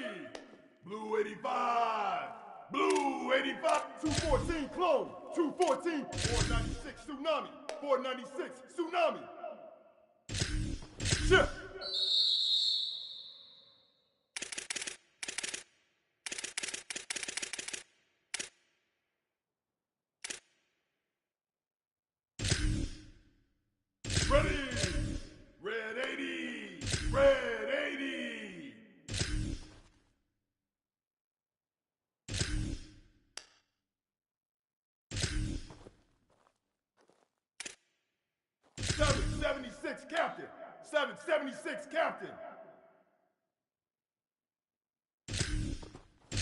Blue 85! Blue 85! 214 clone! 214! 496 tsunami! 496 tsunami! Shift! Ready! Red 80! Red 80! $776 captain! $776 captain!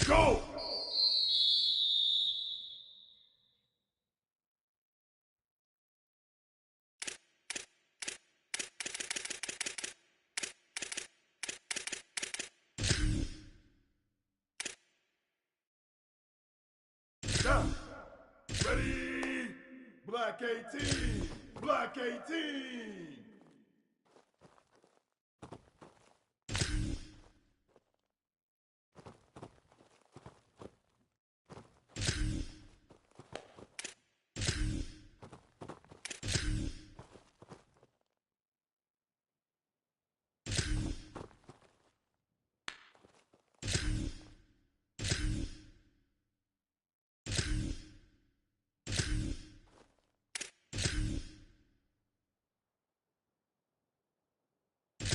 Go! Down. Ready? Black 18! Black 18!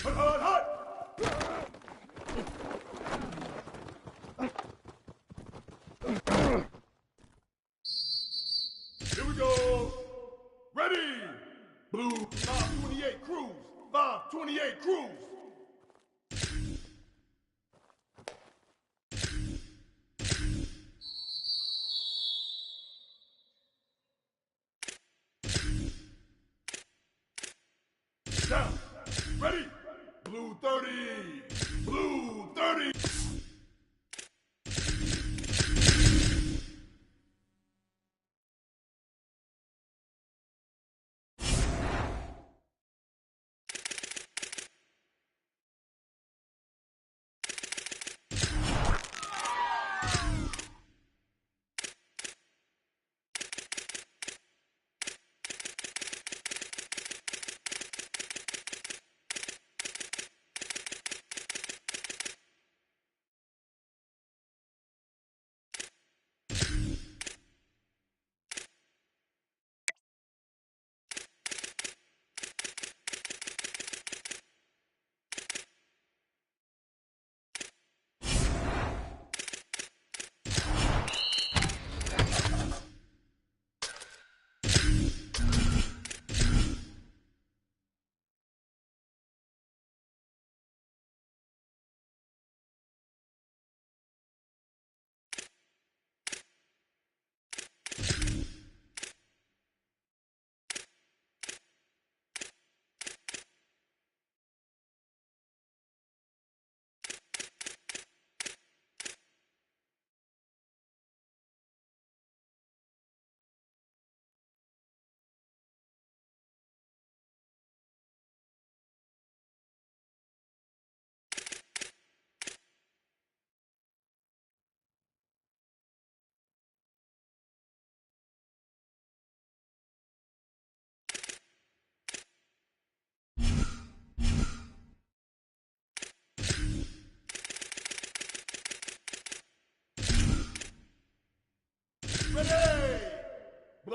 Hot, hot, hot! Here we go! Ready! Blue 528 cruise! 528 cruise! Down! Ready! Blue 30! Blue 30!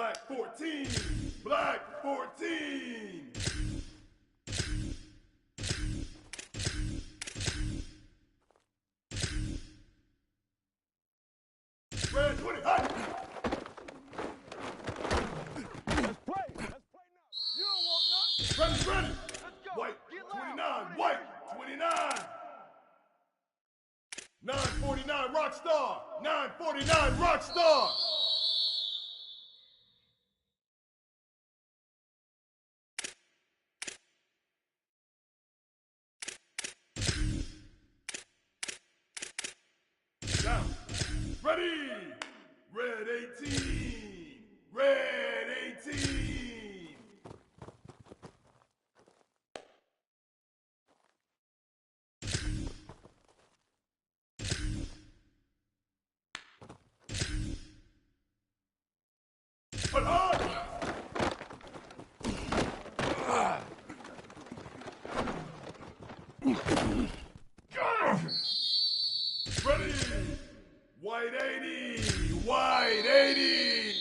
Black 14. Black 14. Red 20. Hot. Let's play now. You don't want nothing. Ready. Let's go. White Get loud. 29. White 29. 949 Rockstar. 949 Rockstar. Down. Ready. Red 18. Red 18. Put hard. Ready. White 80. White 80.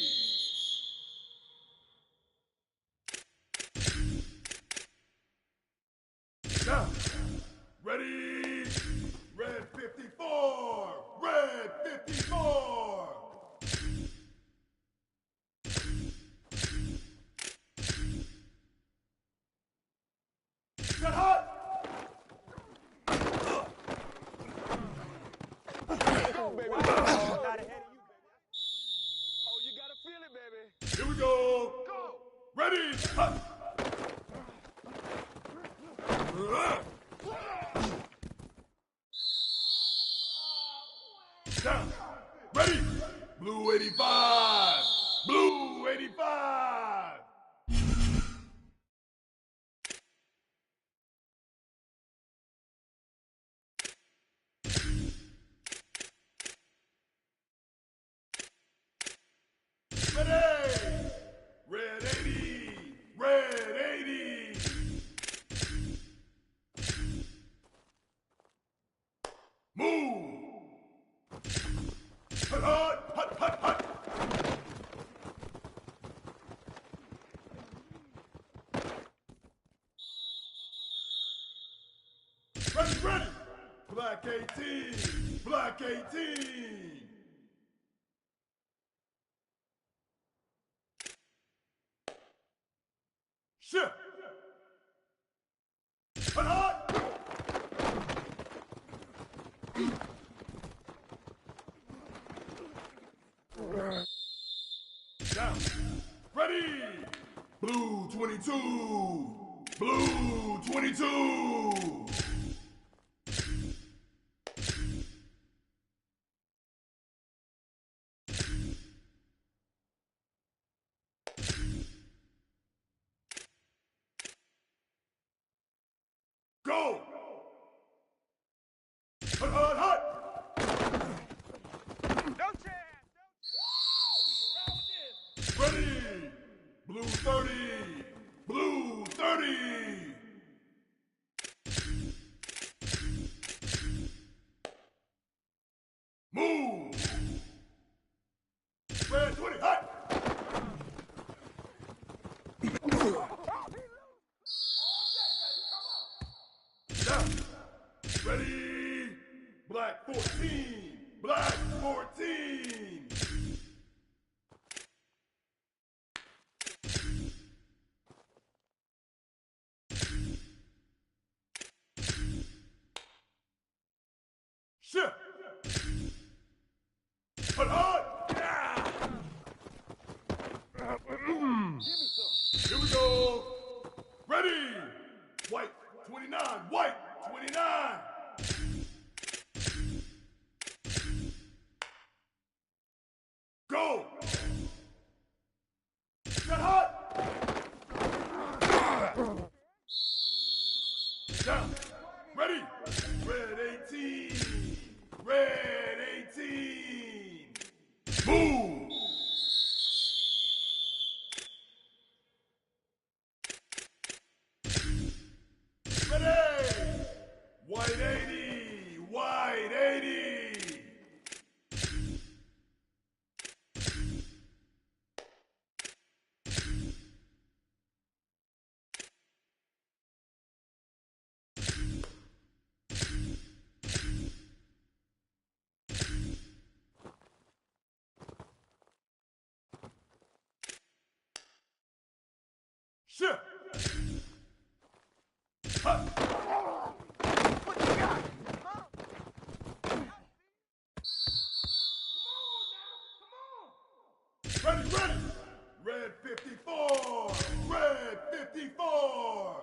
Down. Ready. Red 54. Red 54. Get hot. Go, baby. Not ahead of you, baby. Oh, you gotta feel it, baby. Here we go. Go. Ready. Hot. Down. Ready. Blue 85. Blue 85. Ready. Red 80. Red 80. Move. Hut, hut, hut, hut, hut. Ready, ready. Black 18. Black 18. Shift. Hut, hut. Down. Ready. Blue 22. Blue 22. Go. Hut, hut, hut. No chance. Ready. Blue 30. Blue 30. Move. Red 20. Hot. Down. Ready. Black 14. Black 14. Shift. Hut, hut. Here we go. Ready. White 29. White 29. Go. Get hot. Down. Ready. Red 18. Shift. Hut. What you got? Huh? Come on now. Come on. Ready, ready. Red 54. Red 54.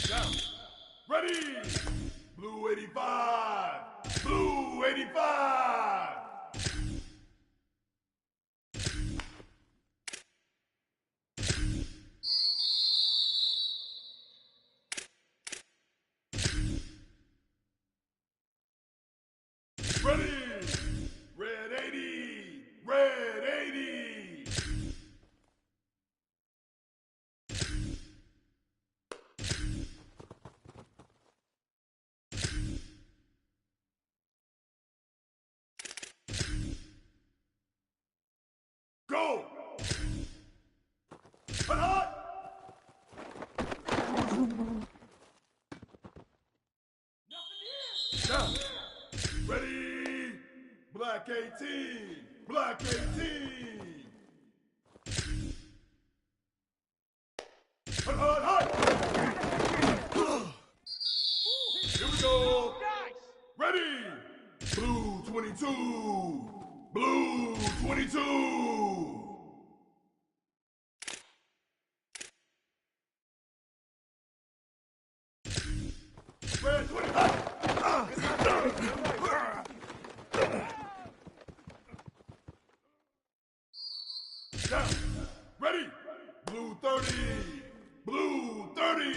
Down. Ready. Blue 85. Blue 85. Ready. Red 80. Red 80. Go! Hot! Down. Ready! Black 18! Black 18! Hot! Here we go! Ready! Blue 22! Blue 22! Red 20! Down! Ready! Blue 30! Blue 30!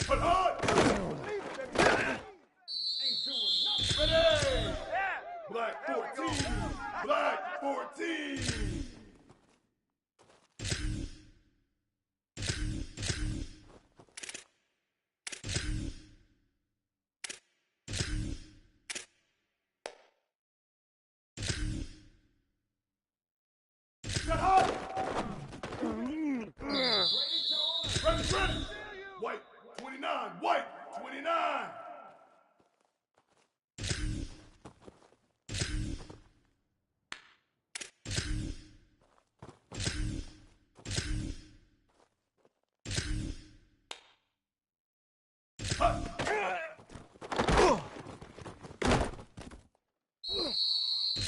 Hot! Ready! Black 14! Black 14! Get hot! Ready! White 29! White 29!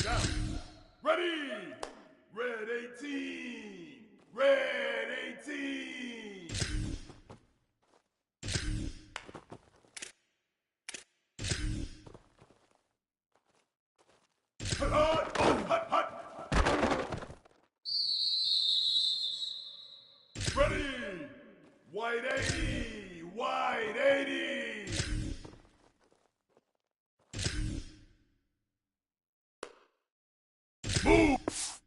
Down. Ready! Red 18! Red 18! Hot! Ready! White 80! White 80! Move!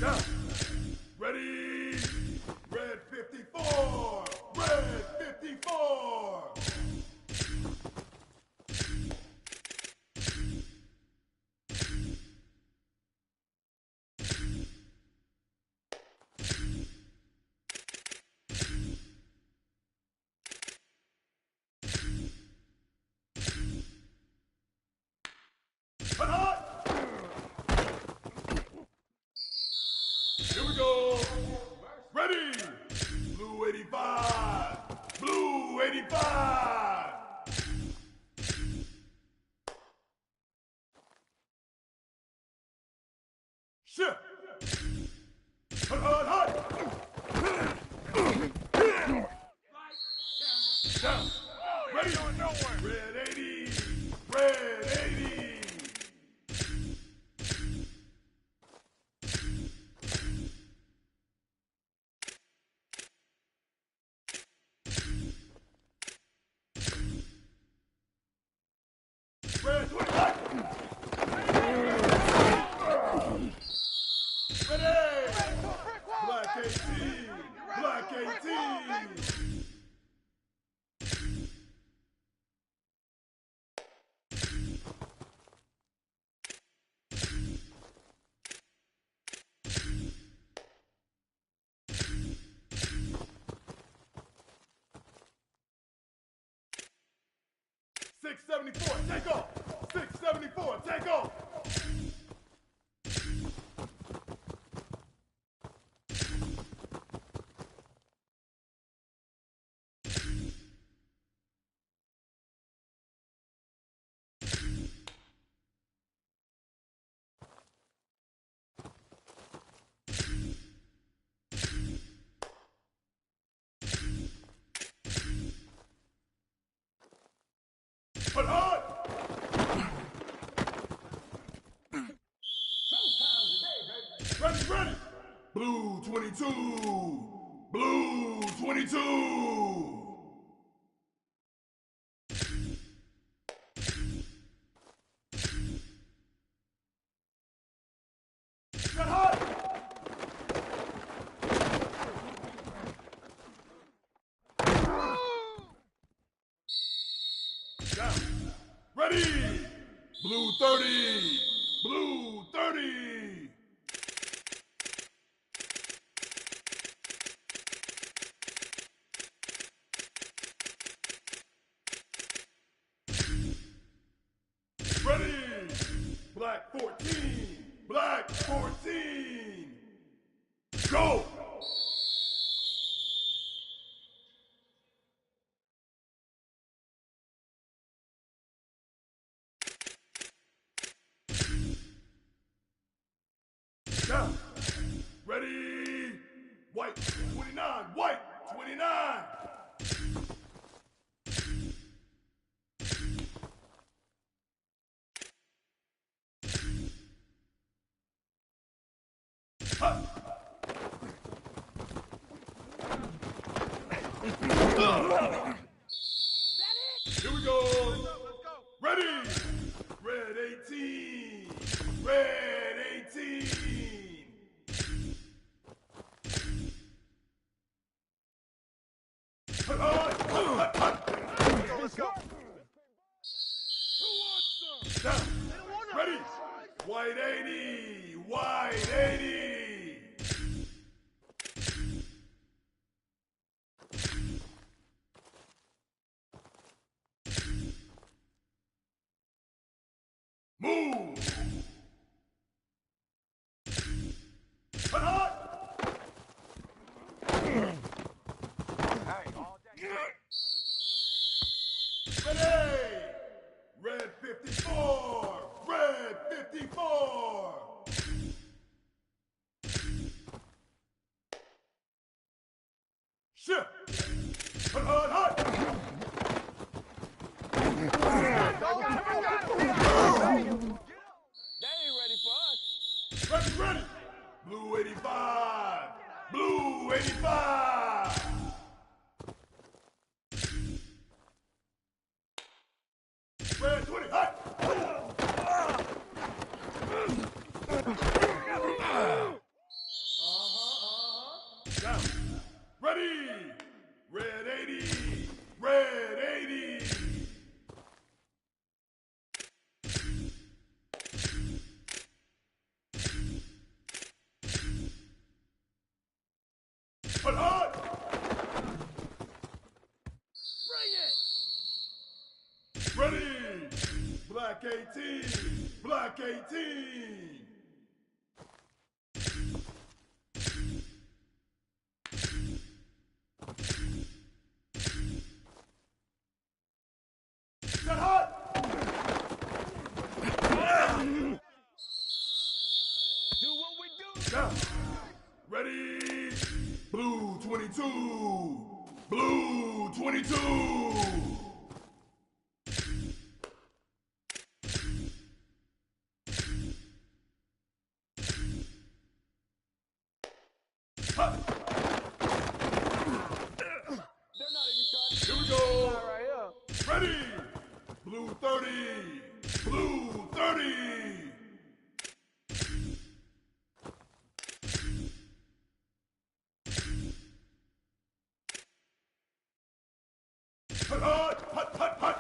Down. Ready. Red 54. Red 54. Here we go. Ready. Blue 85. Blue 85. Shift. Hut, hut, hut. Down. Ready. Red 80. Red 80. Red 25. Ready. Black 18. Black 18. $674, take off! $674, take off! But hard! Ready, ready! Blue 22! Blue 22! But hard! Down. Ready! Blue 30! Blue 30! Ready! Black 14! Black 14! Go! Down. Ready. White 29. White 29. Hut. Here we go. Ready. Red 18. Red 18. Let's go. Down. Ready. White 80. White 80. Move. But hot. Ready. Red 54. Red 54. Shift. Hot, hot, hot. They ain't ready for us. Ready, ready. Blue 85. Blue 85. Red 20. Hot. Black 18. Black 18. Set hot. Do what we do. Now, ready? Blue 22. Blue 22. Hot. They're not even trying to. Here we go. Right here. Ready? Blue 30. Blue 30. Hot, hot, hot, hot, hot.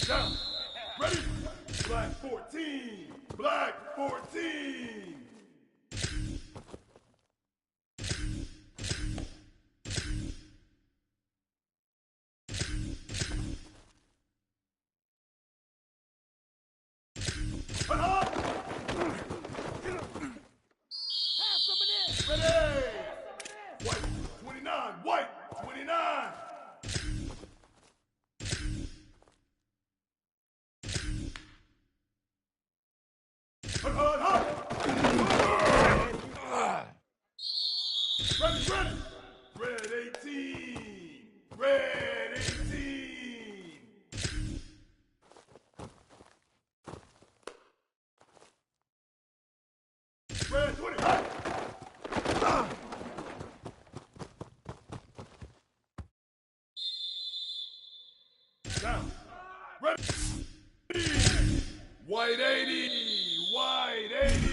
Down. Ready? Black 14. Black 14. Hot, hot. Have some of this. Ready? White 29. White 29. Hot, hot, hot. Ready, ready. Red 18. Red 18. Red 20. Hot. Down. Ready. White 80. White 80.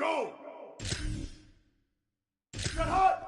go! Get hot!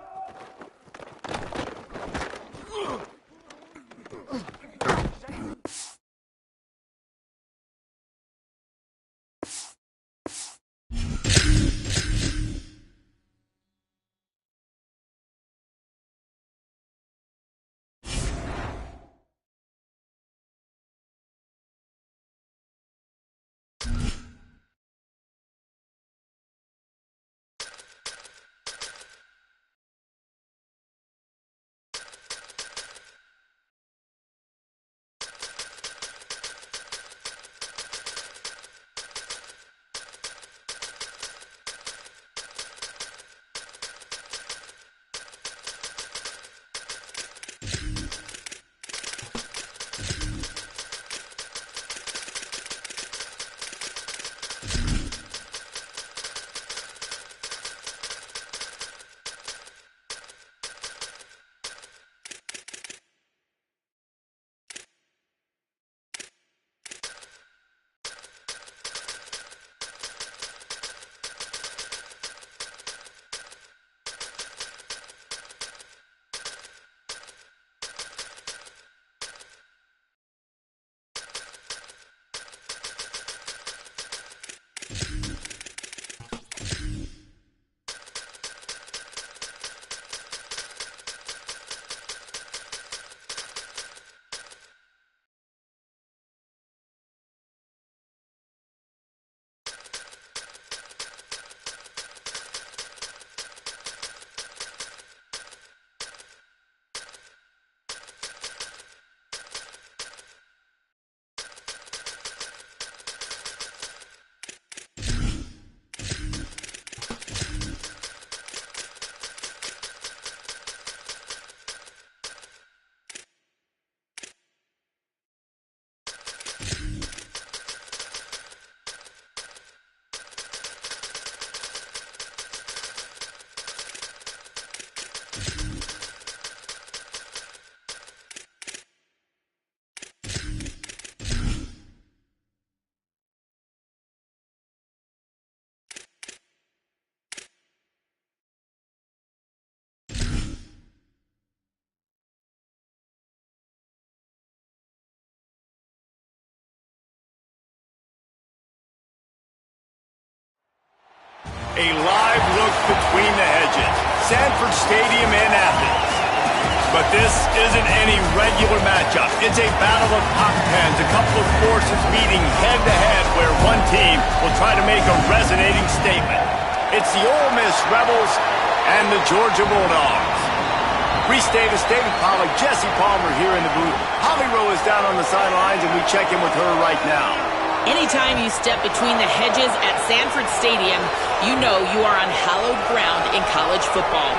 A live look between the hedges. Sanford Stadium in Athens. But this isn't any regular matchup. It's a battle of top tens, a couple of forces meeting head-to-head where one team will try to make a resonating statement. It's the Ole Miss Rebels and the Georgia Bulldogs. Reese Davis, David Pollack, Jesse Palmer here in the booth. Holly Rowe is down on the sidelines, and we check in with her right now. Anytime you step between the hedges at Sanford Stadium, you know you are on hallowed ground in college football.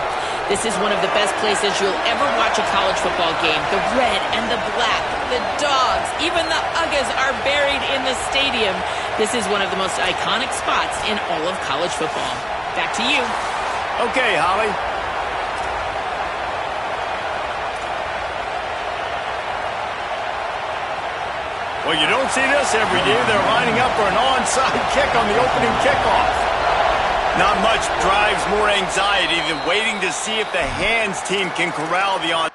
This is one of the best places you'll ever watch a college football game. The red and the black, the dogs, even the Uggas are buried in the stadium. This is one of the most iconic spots in all of college football. Back to you. Okay, Holly. Well, you don't see this every day. They're lining up for an onside kick on the opening kickoff. Not much drives more anxiety than waiting to see if the hands team can corral the on.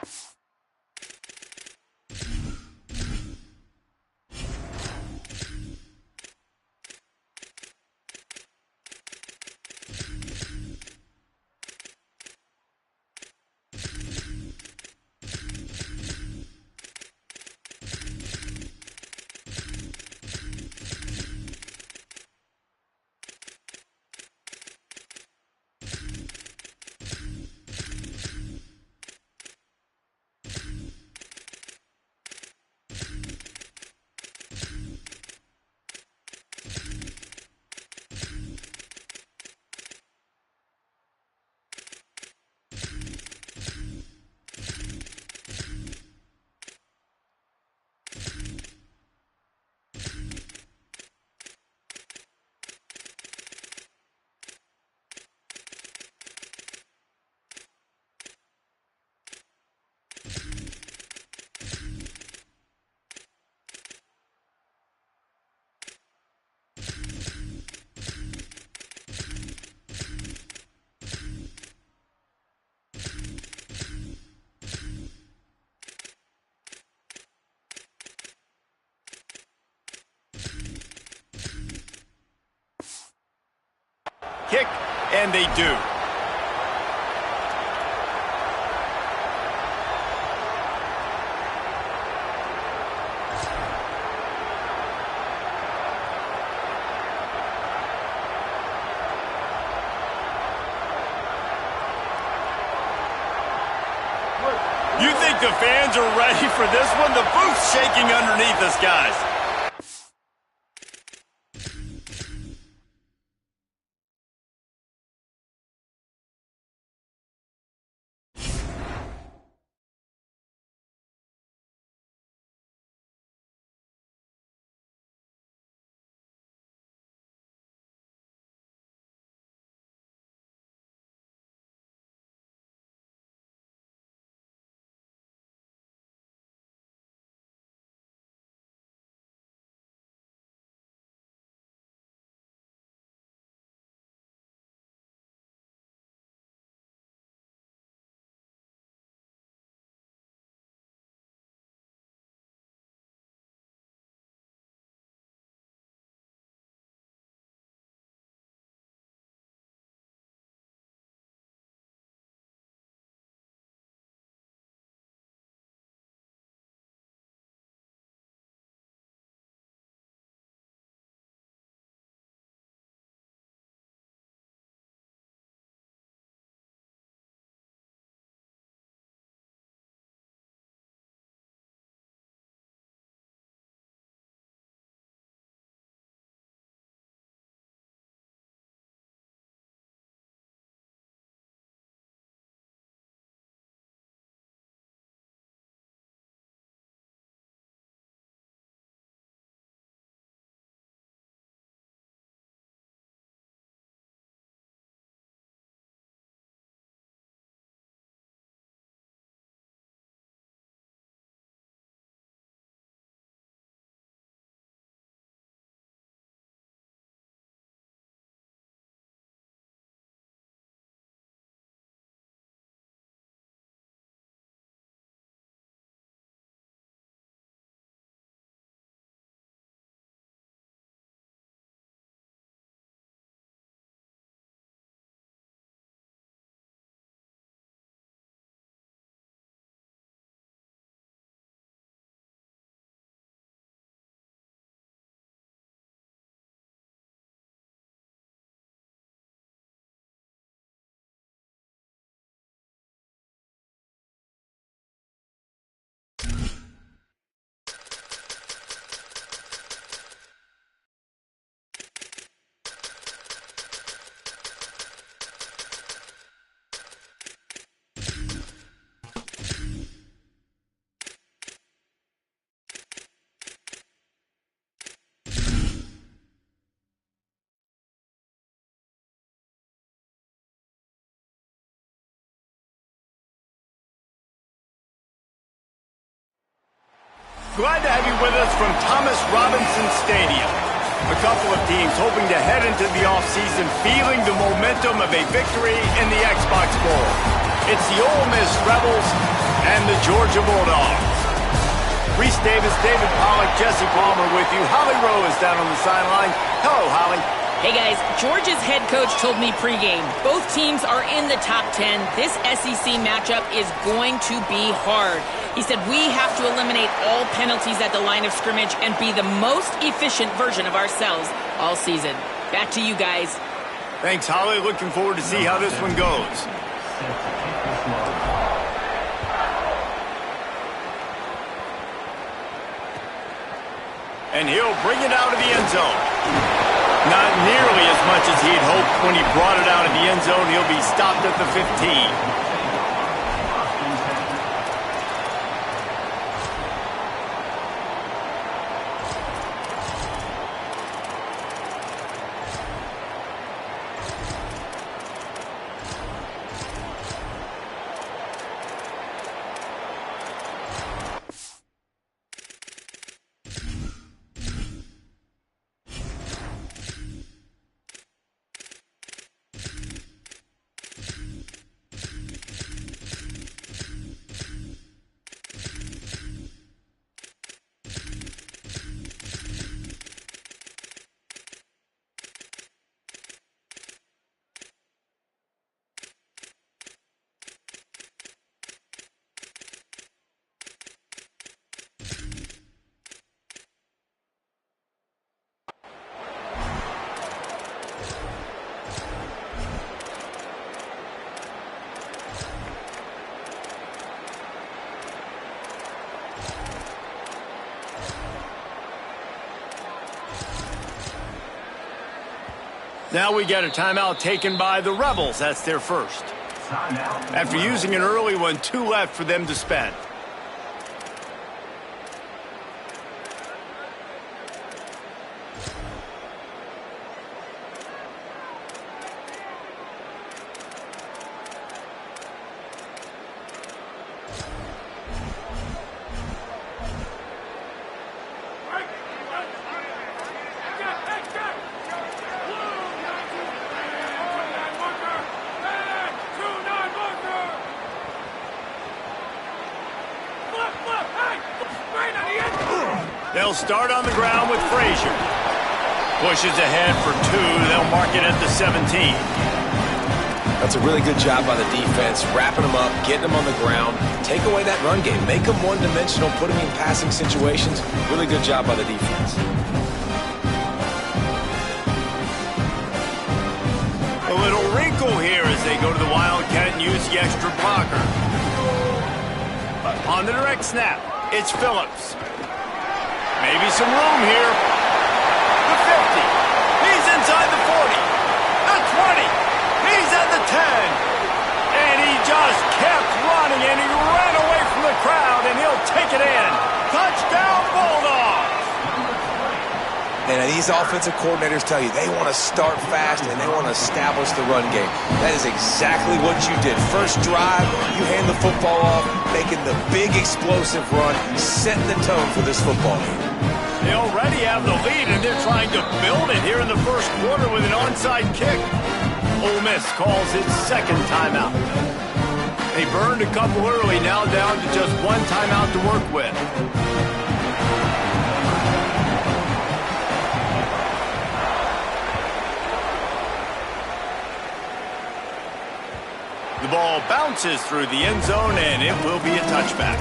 quick, and they do. You think the fans are ready for this one? The booth's shaking underneath us, guys. Glad to have you with us from Thomas Robinson Stadium. A couple of teams hoping to head into the offseason feeling the momentum of a victory in the Xbox Bowl. It's the Ole Miss Rebels and the Georgia Bulldogs. Reese Davis, David Pollack, Jesse Palmer with you. Holly Rowe is down on the sideline. Hello, Holly. Hey guys, Georgia's head coach told me pregame, both teams are in the top 10. This SEC matchup is going to be hard. He said we have to eliminate all penalties at the line of scrimmage and be the most efficient version of ourselves all season. Back to you guys. Thanks, Holly. Looking forward to see how this one goes. And he'll bring it out of the end zone. Not nearly as much as he'd hoped when he brought it out of the end zone. He'll be stopped at the 15. Now we get a timeout taken by the Rebels. That's their first. After using an early one, 2 left for them to spend. They'll start on the ground with Frazier. Pushes ahead for 2. They'll mark it at the 17. That's a really good job by the defense, wrapping them up, getting them on the ground, take away that run game, make them one-dimensional, put them in passing situations. Really good job by the defense. A little wrinkle here as they go to the Wildcat and use the extra blocker. On the direct snap, it's Phillips. Maybe some room here. The 50. He's inside the 40. The 20. He's at the 10. And he just kept running, and he ran away from the crowd, and he'll take it in. Touchdown, Bulldogs! And these offensive coordinators tell you they want to start fast and they want to establish the run game. That is exactly what you did. First drive, you hand the football off, making the big explosive run, setting the tone for this football game. They already have the lead, and they're trying to build it here in the first quarter with an onside kick. Ole Miss calls its second timeout. They burned a couple early, now down to just 1 timeout to work with. The ball bounces through the end zone, and it will be a touchback.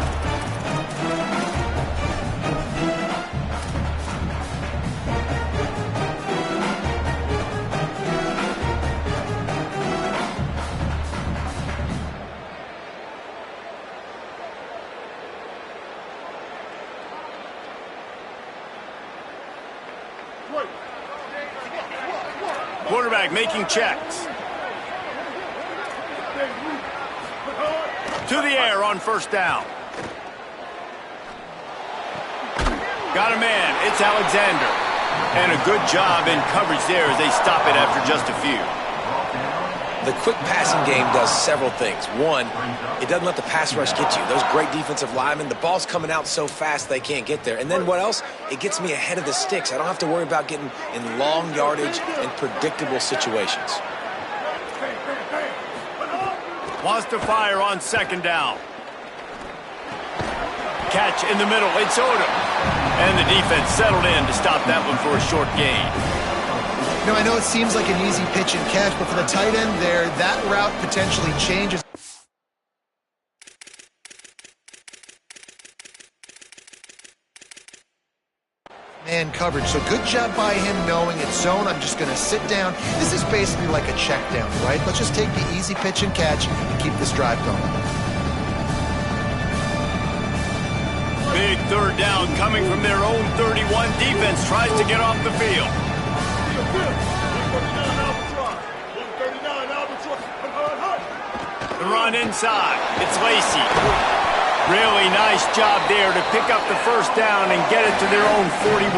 Quarterback making checks. To the air on first down. Got a man. It's Alexander. And a good job in coverage there as they stop it after just a few. The quick passing game does several things. One, it doesn't let the pass rush get you. Those great defensive linemen, the ball's coming out so fast they can't get there. And then what else? It gets me ahead of the sticks. I don't have to worry about getting in long yardage and predictable situations. Wants to fire on second down. Catch in the middle. It's Odom. And the defense settled in to stop that one for a short gain. Now, I know it seems like an easy pitch and catch, but for the tight end there, that route potentially changes. Man coverage, so good job by him knowing it's zone. I'm just going to sit down. This is basically like a check down, right? Let's just take the easy pitch and catch and keep this drive going. Big third down coming from their own 31. Defense tries to get off the field. The run inside. It's Lacy. Really nice job there to pick up the first down and get it to their own 41.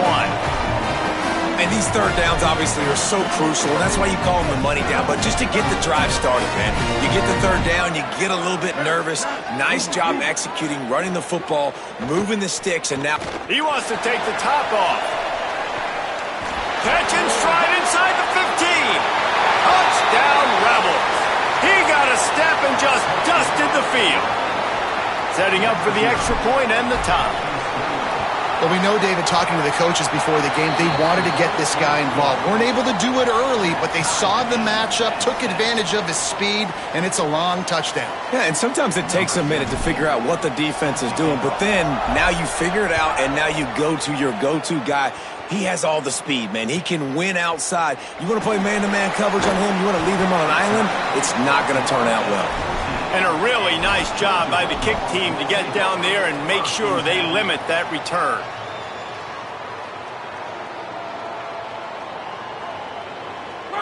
And these third downs obviously are so crucial, and that's why you call them the money down. But just to get the drive started, man, you get the third down, you get a little bit nervous. Nice job executing, running the football, moving the sticks, and now he wants to take the top off. Catch and stride inside the 15. Touchdown, Rebels. He got a step and just dusted the field. Setting up for the extra point and the tie. Well, we know, David, talking to the coaches before the game, they wanted to get this guy involved. Weren't able to do it early, but they saw the matchup, took advantage of his speed, and it's a long touchdown. Yeah, and sometimes it takes a minute to figure out what the defense is doing, but then now you figure it out, and now you go to your go-to guy. He has all the speed, man. He can win outside. You want to play man-to-man coverage on him? You want to leave him on an island? It's not going to turn out well. And a really nice job by the kick team to get down there and make sure they limit that return.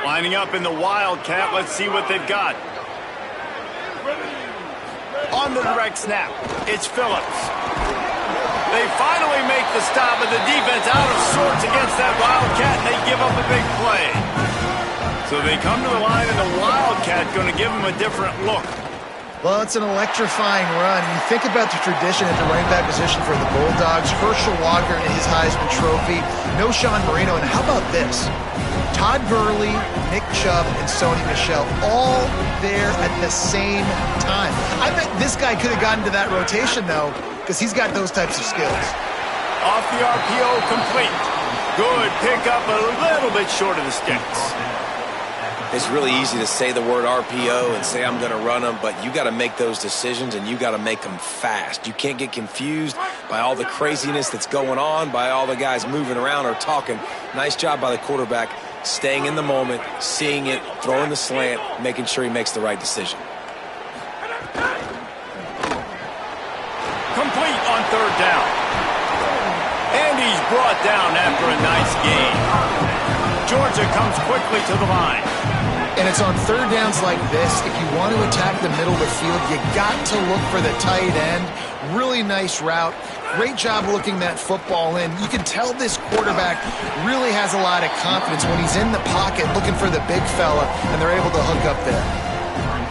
Lining up in the Wildcat. Let's see what they've got. On the direct snap, it's Phillips. They finally make the stop, and the defense out of sorts against that Wildcat, and they give up a big play. So they come to the line, and the Wildcat going to give them a different look. Well, it's an electrifying run. You think about the tradition at the running back position for the Bulldogs. Herschel Walker and his Heisman Trophy. No Sean Marino. And how about this? Todd Gurley, Nick Chubb, and Sony Michel all there at the same time. I bet this guy could have gotten to that rotation, though, because he's got those types of skills. Off the RPO, complete. Good pickup, a little bit short of the sticks. It's really easy to say the word RPO and say I'm going to run them, but you got to make those decisions and you got to make them fast. You can't get confused by all the craziness that's going on, by all the guys moving around or talking. Nice job by the quarterback, staying in the moment, seeing it, throwing the slant, making sure he makes the right decision. Complete on third down. And he's brought down after a nice gain. Georgia comes quickly to the line. And it's on third downs like this. If you want to attack the middle of the field, you got to look for the tight end. Really nice route. Great job looking that football in. You can tell this quarterback really has a lot of confidence when he's in the pocket looking for the big fella, and they're able to hook up there.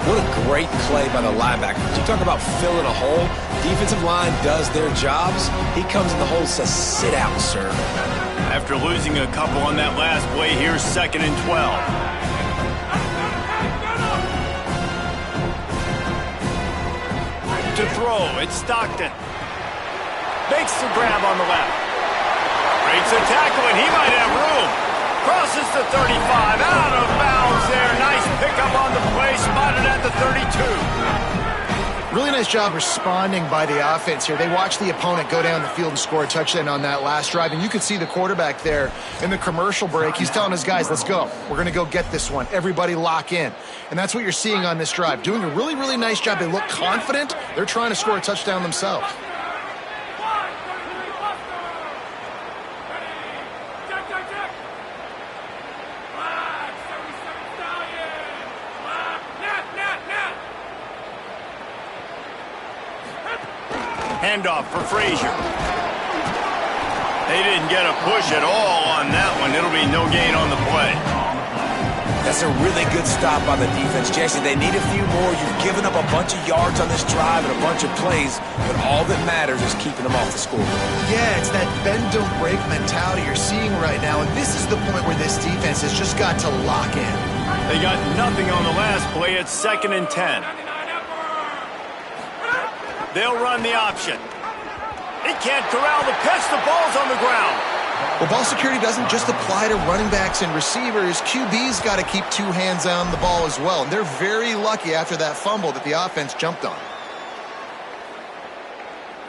What a great play by the linebacker. You talk about filling a hole. Defensive line does their jobs. He comes in the hole and says, sit out, sir. After losing a couple on that last play, here's 2nd and 12. To throw, it's Stockton. Makes the grab on the left. Breaks a tackle, and he might have room. Crosses the 35, out of bounds there. Nice pickup on the play, spotted at the 32. Really nice job responding by the offense here. They watched the opponent go down the field and score a touchdown on that last drive, and you could see the quarterback there in the commercial break. He's telling his guys, let's go. We're going to go get this one. Everybody lock in. And that's what you're seeing on this drive. Doing a really, really nice job. They look confident. They're trying to score a touchdown themselves. Handoff for Frazier. They didn't get a push at all on that one. It'll be no gain on the play. That's a really good stop by the defense, Jesse. They need a few more. You've given up a bunch of yards on this drive and a bunch of plays, but all that matters is keeping them off the scoreboard. Yeah, it's that bend, don't break mentality you're seeing right now, and this is the point where this defense has just got to lock in. They got nothing on the last play. It's 2nd and 10. They'll run the option. He can't corral the pitch. The ball's on the ground. Well, ball security doesn't just apply to running backs and receivers. QB's got to keep two hands on the ball as well. And they're very lucky after that fumble that the offense jumped on.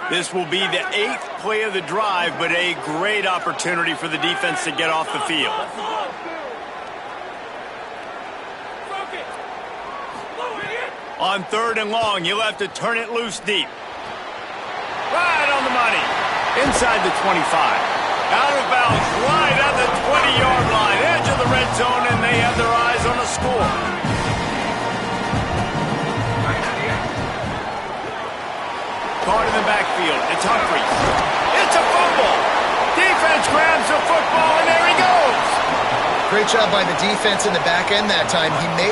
This will be the 8th play of the drive, but a great opportunity for the defense to get off the field. On 3rd and long, you'll have to turn it loose deep. Right on the money. Inside the 25. Out of bounds, right at the 20-yard line. Edge of the red zone, and they have their eyes on the score. Caught in the backfield. It's Humphries. It's a fumble. Defense grabs the football, and there he goes. Great job by the defense in the back end that time. He made